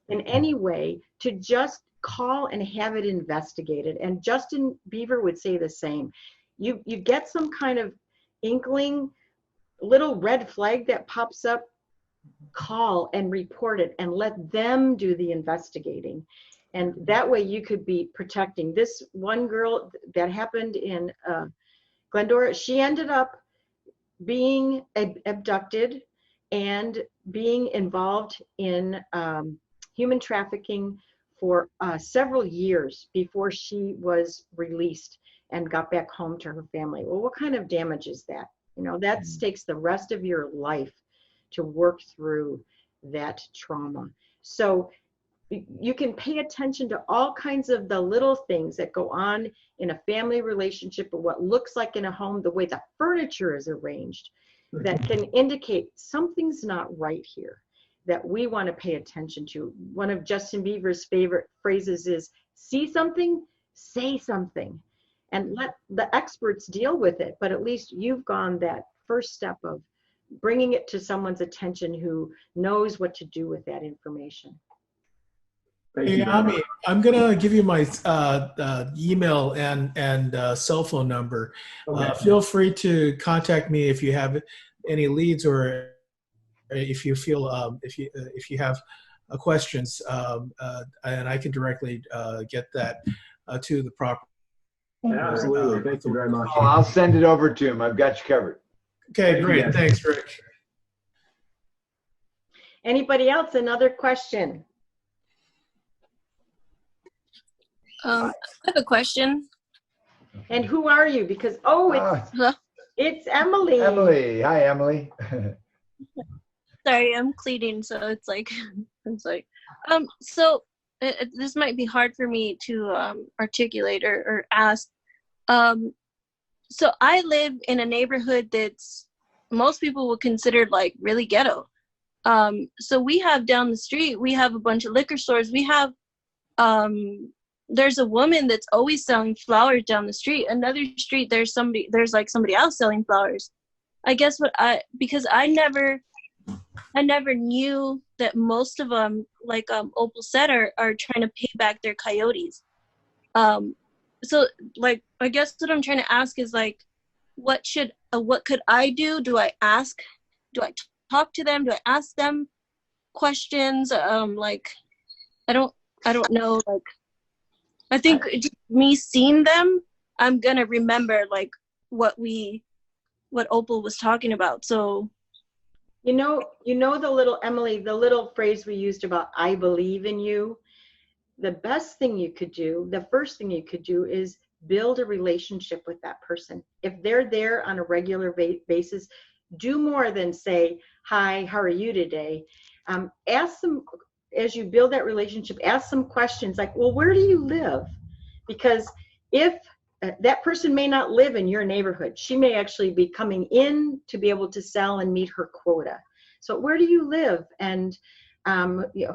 in any way to just call and have it investigated. And Justin Beaver would say the same. You get some kind of inkling, little red flag that pops up, call and report it and let them do the investigating. And that way you could be protecting. This one girl that happened in Glendora, she ended up being abducted and being involved in human trafficking for several years before she was released and got back home to her family. Well, what kind of damage is that? You know, that takes the rest of your life to work through that trauma. So you can pay attention to all kinds of the little things that go on in a family relationship, or what looks like in a home, the way the furniture is arranged, that can indicate something's not right here, that we want to pay attention to. One of Justin Bieber's favorite phrases is, see something, say something, and let the experts deal with it. But at least you've gone that first step of bringing it to someone's attention who knows what to do with that information. Hey, Ami, I'm gonna give you my email and cell phone number. Okay. Feel free to contact me if you have any leads, or if you feel if you have questions, and I can directly get that to the proper. Absolutely. Thank you very much. Oh, I'll send it over to him. I've got you covered. Okay, great. Thanks, Rick. Anybody else? Another question? I have a question. And who are you? Because it's Emily. Emily. Hi, Emily. Sorry, I'm cleaning, so it's like so this might be hard for me to articulate or ask. so I live in a neighborhood that's most people would consider like really ghetto. So we have down the street, we have a bunch of liquor stores. We have, there's a woman that's always selling flowers down the street. Another street, there's like somebody else selling flowers. I guess because I never knew that most of them, like Opal said, are trying to pay back their coyotes. So like, I guess what I'm trying to ask is like, what could I do? Do I talk to them? Do I ask them questions? Like, I don't know. Like, I think just me seeing them, I'm gonna remember like what Opal was talking about. So, you know, the little phrase we used about "I believe in you." The best thing you could do, the first thing you could do, is build a relationship with that person. If they're there on a regular basis, do more than say, "Hi, how are you today?" Ask them, as you build that relationship, ask some questions like, well, where do you live? Because if that person may not live in your neighborhood, she may actually be coming in to be able to sell and meet her quota. So where do you live? And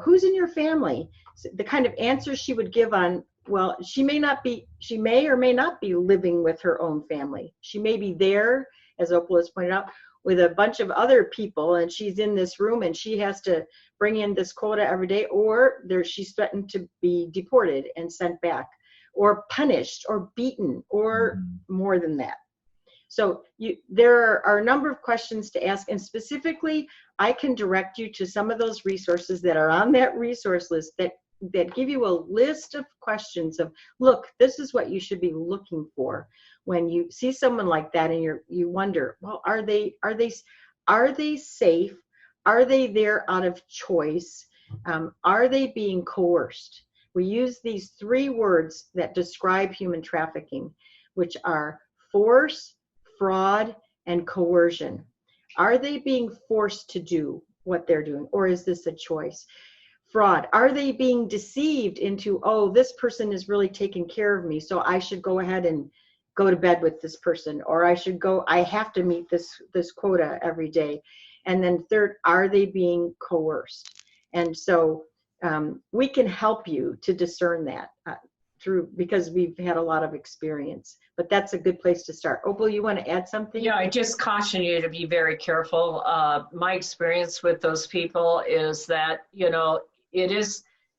who's in your family? So the kind of answers she would give on, well, she may or may not be living with her own family. She may be there, as Opal has pointed out, with a bunch of other people, and she's in this room and she has to bring in this quota every day, or she's threatened to be deported and sent back, or punished, or beaten, or more than that. So there are a number of questions to ask, and specifically, I can direct you to some of those resources that are on that resource list that give you a list of questions of, look, this is what you should be looking for when you see someone like that, and you wonder, well, are they safe? Are they there out of choice? Are they being coerced? We use these 3 words that describe human trafficking, which are force, fraud, and coercion. Are they being forced to do what they're doing, or is this a choice? Fraud. Are they being deceived into, oh, this person is really taking care of me, so I should go ahead and go to bed with this person, or I have to meet this quota every day. And then third, are they being coerced? And so we can help you to discern that because we've had a lot of experience, but that's a good place to start. Opal, you want to add something? Yeah, I just caution you to be very careful. My experience with those people is that,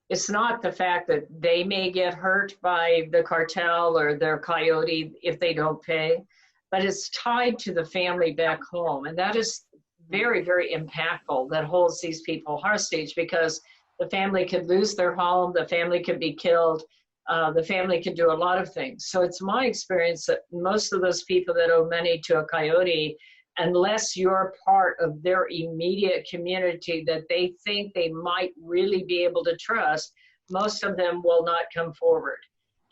it's not the fact that they may get hurt by the cartel or their coyote if they don't pay, but it's tied to the family back home. And that is very, very impactful, that holds these people hostage, because the family could lose their home, the family could be killed, the family could do a lot of things. So it's my experience that most of those people that owe money to a coyote, unless you're part of their immediate community that they think they might really be able to trust, most of them will not come forward.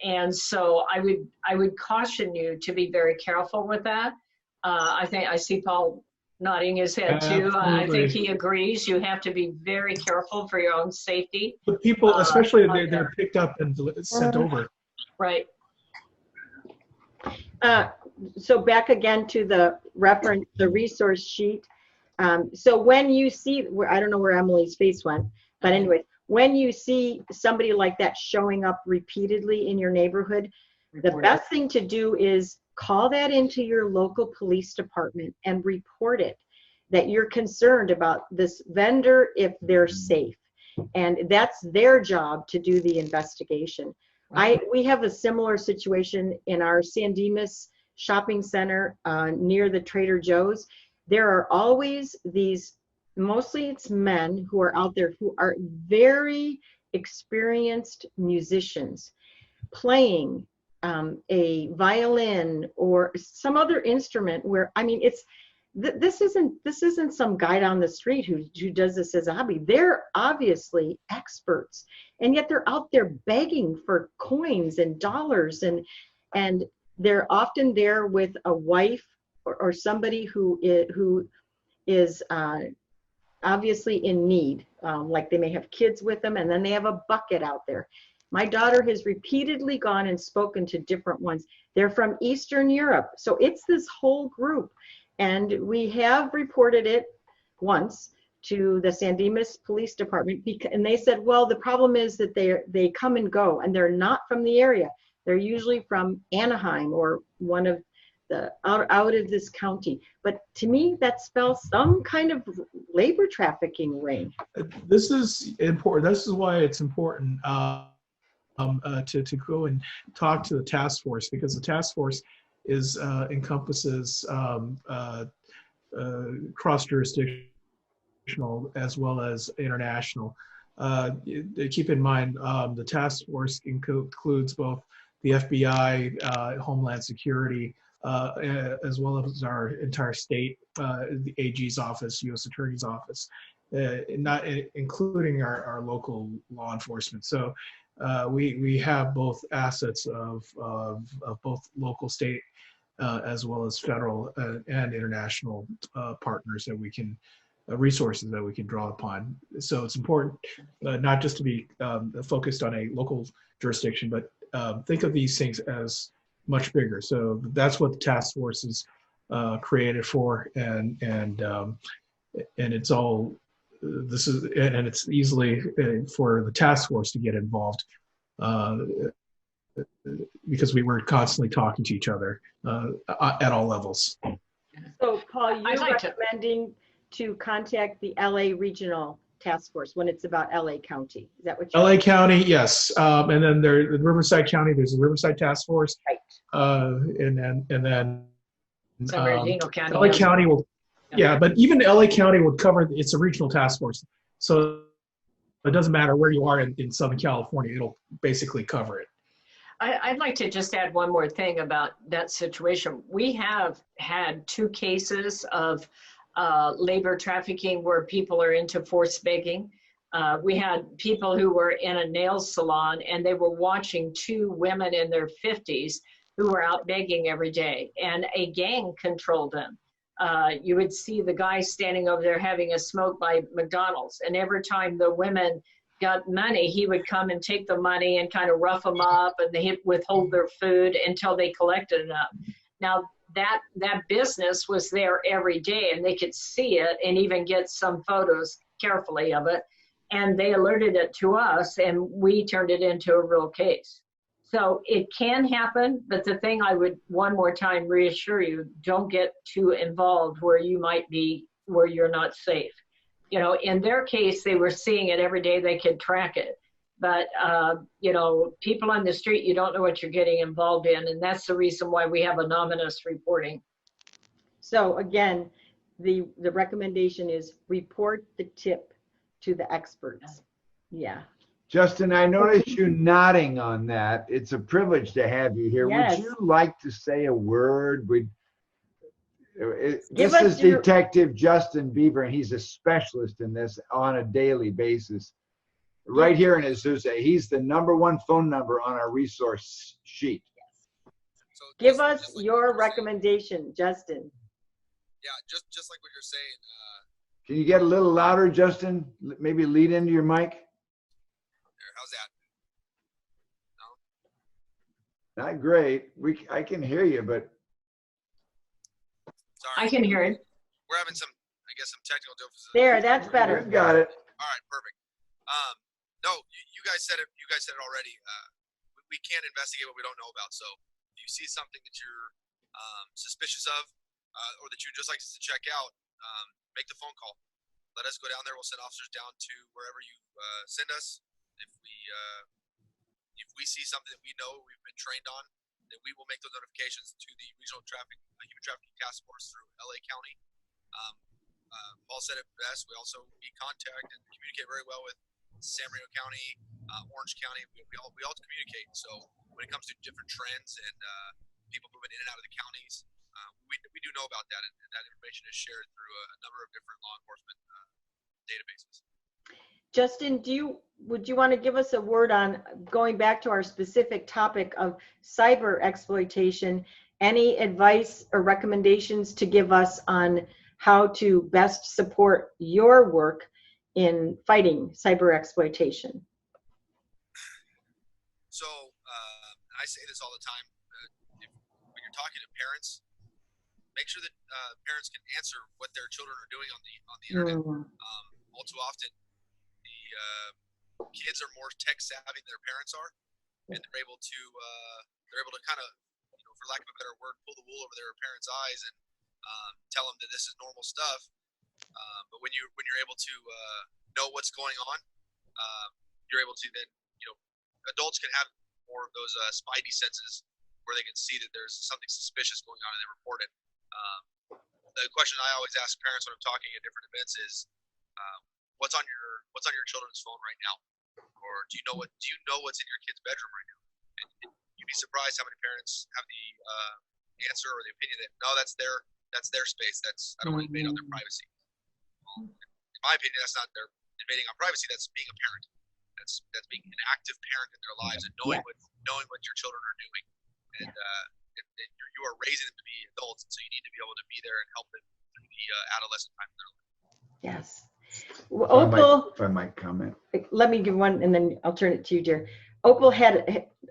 And so I would caution you to be very careful with that. I think I see Paul nodding his head too. I think he agrees. You have to be very careful for your own safety. But people, especially if they're picked up and sent over. Right. So back again to the resource sheet. So when you see, I don't know where Emily's face went, but anyway, when you see somebody like that showing up repeatedly in your neighborhood, the best thing to do is call that into your local police department and report it, that you're concerned about this vendor if they're safe. And that's their job to do the investigation. We have a similar situation in our San Dimas shopping center near the Trader Joe's. There are always these, mostly it's men who are out there who are very experienced musicians playing a violin or some other instrument where, I mean, it's, this isn't some guy down the street who does this as a hobby. They're obviously experts, and yet they're out there begging for coins and dollars, and they're often there with a wife or somebody who is obviously in need. Like they may have kids with them, and then they have a bucket out there. My daughter has repeatedly gone and spoken to different ones. They're from Eastern Europe. So it's this whole group. And we have reported it once to the San Dimas Police Department, and they said, well, the problem is that they come and go, and they're not from the area. They're usually from Anaheim or one of the out of this county. But to me, that spells some kind of labor trafficking ring. This is important. This is why it's important to go and talk to the task force, because the task force is encompasses cross-jurisdictional as well as international. Keep in mind, the task force includes both the FBI, Homeland Security, as well as our entire state, the AG's office, U.S. Attorney's office, not including our local law enforcement. So we have both assets of both local, state, as well as federal and international partners that we can, resources that we can draw upon. So it's important not just to be focused on a local jurisdiction, but think of these things as much bigger. So that's what the task force is created for, and it's all this is, and it's easily for the task force to get involved because we were constantly talking to each other at all levels. So Paul, you're recommending to contact the LA Regional Task Force when it's about LA County. Is that what you're LA County, yes. And then the Riverside County, there's a Riverside Task Force. Right. And then San Bernardino County. LA County will, yeah, but even LA County would cover, it's a regional task force. So it doesn't matter where you are in Southern California, it'll basically cover it. I'd like to just add one more thing about that situation. We have had 2 cases of labor trafficking where people are into forced begging. We had people who were in a nail salon and they were watching 2 women in their 50s who were out begging every day, and a gang controlled them. You would see the guy standing over there having a smoke by McDonald's, and every time the women got money, he would come and take the money and kind of rough them up, and they withhold their food until they collected enough. Now, that business was there every day, and they could see it and even get some photos carefully of it, and they alerted it to us, and we turned it into a real case. So it can happen, but the thing I would one more time reassure you, don't get too involved where you might be, where you're not safe. You know, in their case, they were seeing it every day, they could track it. But, you know, people on the street, you don't know what you're getting involved in, and that's the reason why we have anonymous reporting. So again, the recommendation is report the tip to the experts. Yeah. Justin, I noticed you nodding on that. It's a privilege to have you here. Yes. Would you like to say a word? This us is your- Detective Justin Beaver, and he's a specialist in this on a daily basis. Right here in Azusa, he's the #1 phone number on our resource sheet. So Give just us like your what you're recommendation, Justin. saying, yeah, just like what you're saying. Can you get a little louder, Justin? Maybe lead into your mic. How's that? Not great. I can hear you, but Sorry. I can hear it. We're having some technical difficulties. There, that's better. we've got it. All right, perfect. No, you guys said it. You guys said it already. We can't investigate what we don't know about. So if you see something that you're suspicious of, or that you'd just like us to check out, make the phone call. Let us go down there. We'll send officers down to wherever you send us. If we see something that we know we've been trained on, then we will make those notifications to the Regional Human Trafficking Task Force through LA County. Paul said it best. We also contact and communicate very well with San Bernardino County, Orange County. We all communicate. So when it comes to different trends and people moving in and out of the counties, we do know about that, and that information is shared through a number of different law enforcement databases. Justin, would you want to give us a word on, going back to our specific topic of cyber exploitation, any advice or recommendations to give us on how to best support your work in fighting cyber exploitation? So I say this all the time. When you're talking to parents, make sure that parents can answer what their children are doing on the internet. All too often, the kids are more tech savvy than their parents are, and they're able to kind of, for lack of a better word, pull the wool over their parents' eyes and tell them that this is normal stuff. But when you're able to know what's going on, you're able to then, adults can have more of those spidey senses where they can see that there's something suspicious going on and they report it. The question I always ask parents when I'm talking at different events is, what's on your children's phone right now, or do you know what's in your kid's bedroom right now? And you'd be surprised how many parents have the answer or the opinion that no, that's their space. I don't want to invade on their privacy. Well, in my opinion, that's not their invading on privacy. That's being a parent. That's being an active parent in their lives and knowing what your children are doing. And you are raising them to be adults, so you need to be able to be there and help them through the adolescent time in their life. Yes. Well, Opal, if I might comment. let me give one, and then I'll turn it to you, dear. Opal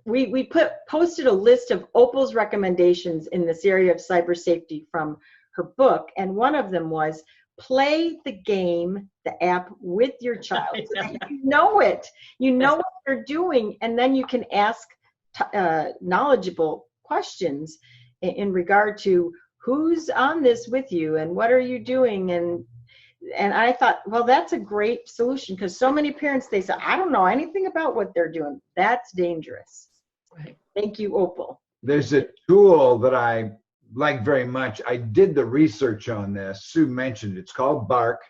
we posted a list of Opal's recommendations in this area of cyber safety from her book, and one of them was play the game, the app with your child. You know it. You know what they're doing, and then you can ask knowledgeable questions in regard to who's on this with you and what are you doing. And I thought, well, that's a great solution, because so many parents, they say, I don't know anything about what they're doing. That's dangerous. Right. Thank you, Opal. There's a tool that I like very much. I did the research on this. Sue mentioned it's called Bark.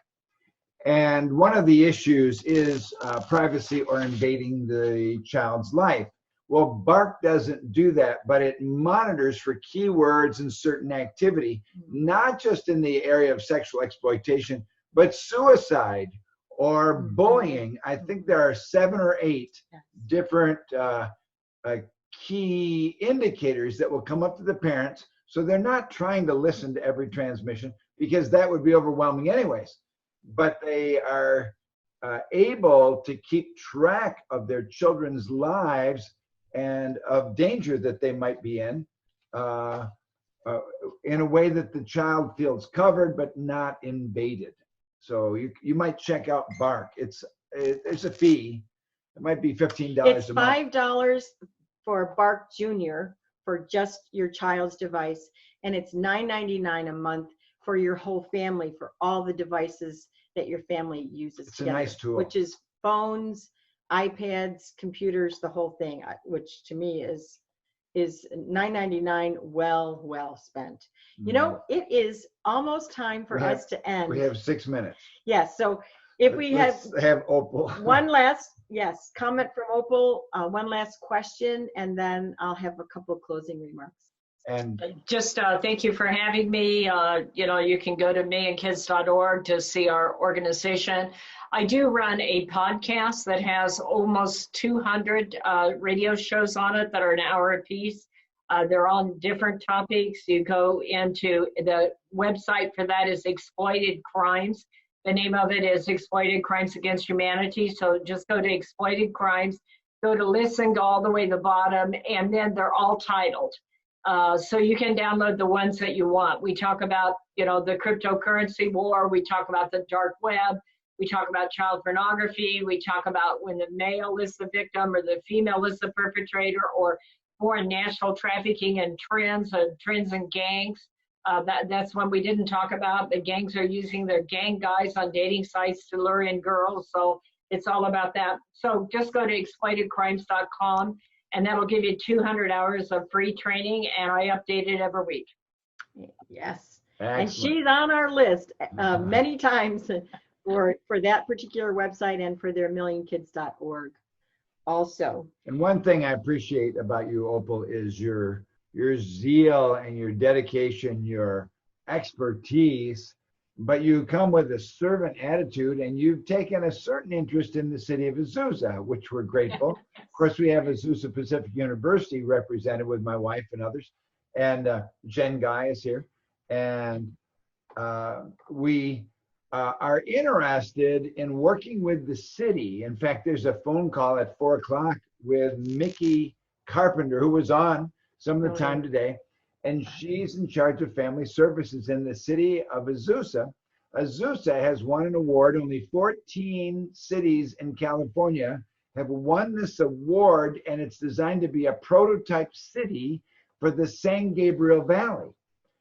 And one of the issues is privacy or invading the child's life. Well, Bark doesn't do that, but it monitors for keywords and certain activity, not just in the area of sexual exploitation, but suicide or bullying. I think there are 7 or 8 different key indicators that will come up to the parents. So they're not trying to listen to every transmission, because that would be overwhelming anyways. But they are able to keep track of their children's lives and of danger that they might be in a way that the child feels covered but not invaded. So you might check out Bark. It's a fee. It might be $15 It's a month. $5 for Bark Junior for just your child's device, and it's $9.99 a month for your whole family, for all the devices that your family uses. It's together, a nice tool. which is phones, iPads, computers, the whole thing, which to me is $9.99 well spent. You know, it is almost time for us to end. We have 6 minutes. Yes, so if we Let's have Opal. one last comment from Opal, one last question, and then I'll have a couple of closing remarks. And Just thank you for having me. You can go to mayandkids.org to see our organization. I do run a podcast that has almost 200 radio shows on it that are an hour apiece. They're on different topics. You go into the website for that is Exploited Crimes. The name of it is Exploited Crimes Against Humanity. So just go to Exploited Crimes, go to listen, go all the way to the bottom, and then they're all titled. So you can download the ones that you want. We talk about, the cryptocurrency war. We talk about the dark web. We talk about child pornography. We talk about when the male is the victim or the female is the perpetrator, or foreign national trafficking and trends and gangs. That's one we didn't talk about. The gangs are using their gang guys on dating sites to lure in girls. So it's all about that. So just go to exploitedcrimes.com, and that'll give you 200 hours of free training, and I update it every week. Yes. excellent. And she's on our list many times for that particular website and for their millionkids.org also. And one thing I appreciate about you, Opal, is your zeal and your dedication, your expertise, but you come with a servant attitude, and you've taken a certain interest in the city of Azusa, which we're grateful. Of course, we have Azusa Pacific University represented with my wife and others, and Jen Guy is here. And we are interested in working with the city. In fact, there's a phone call at 4 o'clock with Mickey Carpenter, who was on some of the Oh, time yeah. today. And she's in charge of family services in the city of Azusa. Azusa has won an award. Only 14 cities in California have won this award, and it's designed to be a prototype city for the San Gabriel Valley.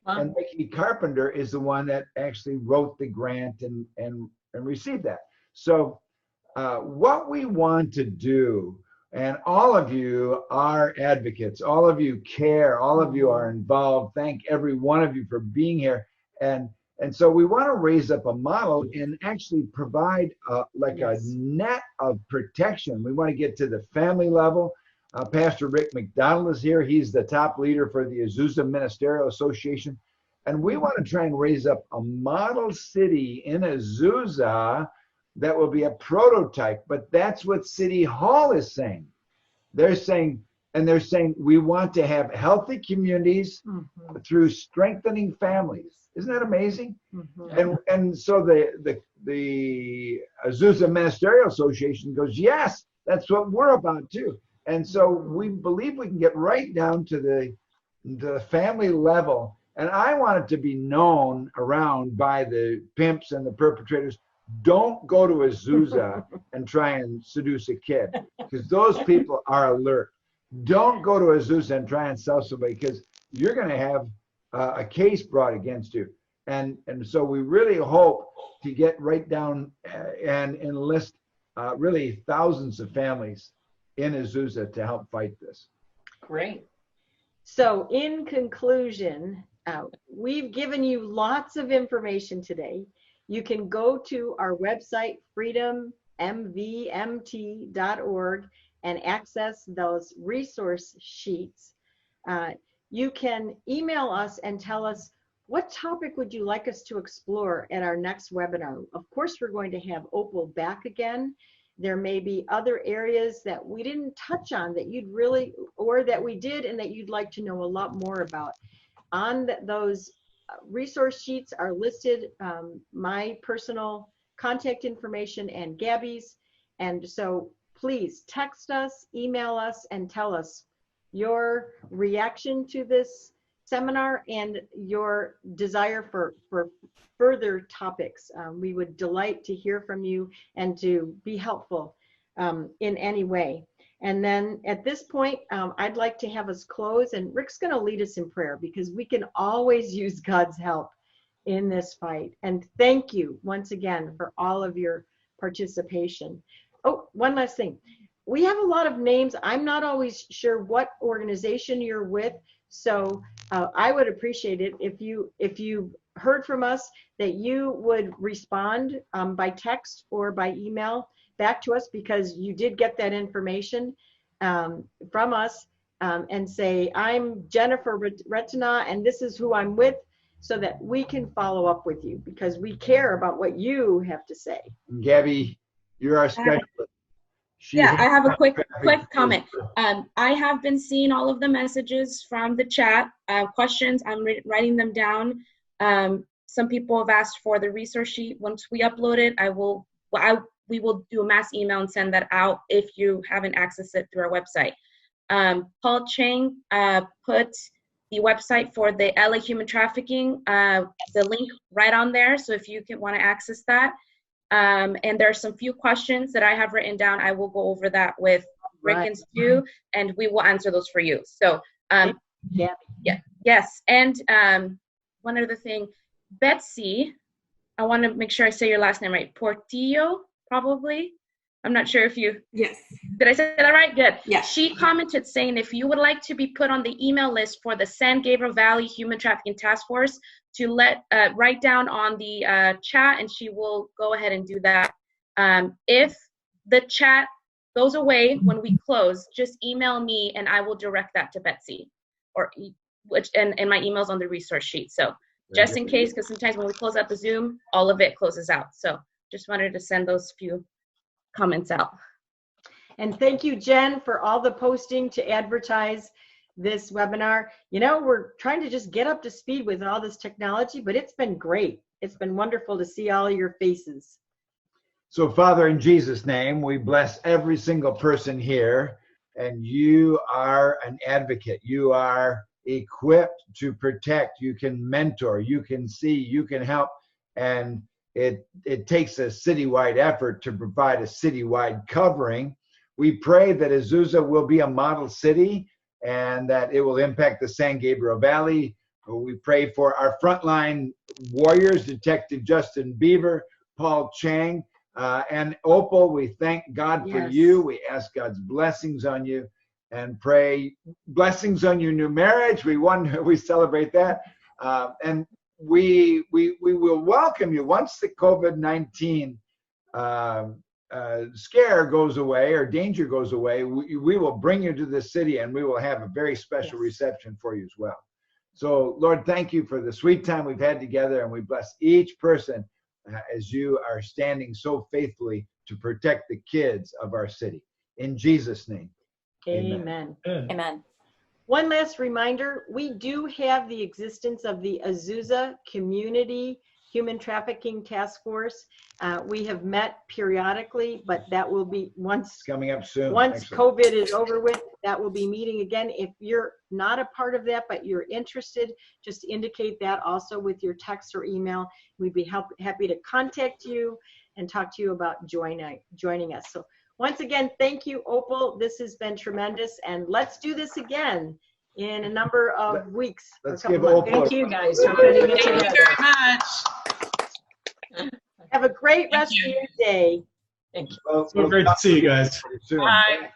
Wow. And Mickey Carpenter is the one that actually wrote the grant and received that. So what we want to do, and all of you are advocates, all of you care, all of you are involved. Thank every one of you for being here. And so we want to raise up a model and actually provide like a net of protection. We want to get to the family level. Pastor Rick McDonald is here. He's the top leader for the Azusa Ministerial Association. And we want to try and raise up a model city in Azusa that will be a prototype. But that's what City Hall is saying. They're saying we want to have healthy communities through strengthening families. Isn't that amazing? And so the Azusa Ministerial Association goes, yes, that's what we're about too. And so we believe we can get right down to the family level. And I want it to be known around by the pimps and the perpetrators. Don't go to Azusa and try and seduce a kid, because those people are alert. Don't go to Azusa and try and sell somebody, because you're going to have a case brought against you. And so we really hope to get right down and enlist really thousands of families in Azusa to help fight this. Great. So in conclusion, we've given you lots of information today. You can go to our website, freedommvmt.org, and access those resource sheets. You can email us and tell us, what topic would you like us to explore at our next webinar? Of course, we're going to have Opal back again. There may be other areas that we didn't touch on that you'd really, or that we did and that you'd like to know a lot more about. On those resource sheets are listed my personal contact information and Gabby's. And so please text us, email us, and tell us your reaction to this seminar and your desire for further topics. We would delight to hear from you and to be helpful in any way. And then at this point, I'd like to have us close, and Rick's going to lead us in prayer, because we can always use God's help in this fight. And thank you once again for all of your participation. Oh, one last thing. We have a lot of names. I'm not always sure what organization you're with. So I would appreciate it if you heard from us, that you would respond by text or by email back to us, because you did get that information from us, and say, I'm Jennifer Retina and this is who I'm with, so that we can follow up with you, because we care about what you have to say. Gabby, you're our specialist. Yeah, I have a quick comment. I have been seeing all of the messages from the chat, questions. I'm writing them down. Some people have asked for the resource sheet. Once we upload it, we will do a mass email and send that out if you haven't accessed it through our website. Paul Chang put the website for the LA human trafficking, the link right on there. So if you want to access that. And there are some few questions that I have written down. I will go over that with Rick and Stu, and we will answer those for you. So, yes. And one other thing, Betsy, I want to make sure I say your last name right. Portillo, probably. I'm not sure if you. Yes. Did I say that right? Good. Yeah. She commented saying, if you would like to be put on the email list for the San Gabriel Valley Human Trafficking Task Force, to write down on the chat, and she will go ahead and do that. If the chat goes away when we close, just email me and I will direct that to Betsy, and my email's on the resource sheet. So just in case, because sometimes when we close out the Zoom, all of it closes out. So just wanted to send those few comments out. And thank you, Jen, for all the posting to advertise this webinar. You know, we're trying to just get up to speed with all this technology, but it's been great. It's been wonderful to see all your faces. So, Father, in Jesus' name, we bless every single person here. and you are an advocate. You are equipped to protect. You can mentor, you can see, you can help. And it takes a citywide effort to provide a citywide covering. We pray that Azusa will be a model city and that it will impact the San Gabriel Valley. We pray for our frontline warriors, Detective Justin Beaver, Paul Chang, and Opal. We thank God for you. We ask God's blessings on you and pray blessings on your new marriage. We celebrate that. And we will welcome you once the COVID-19 scare goes away or danger goes away. We will bring you to the city and we will have a very special reception for you as well. So, Lord, thank you for the sweet time we've had together, and we bless each person as you are standing so faithfully to protect the kids of our city. In Jesus' name, amen. Amen. One last reminder, we do have the existence of the Azusa Community Human Trafficking Task Force. We have met periodically, but that will be once coming up soon. Once Excellent. COVID is over with, that will be meeting again. If you're not a part of that, but you're interested, just indicate that also with your text or email. We'd be happy to contact you and talk to you about joining us. So once again, thank you, Opal. This has been tremendous, and let's do this again in a number of weeks. Let's give Opal. Thank you guys for putting it together. Thank you very much. Have a great rest of your day. Thank you. Well, So great to see you guys. soon. Bye.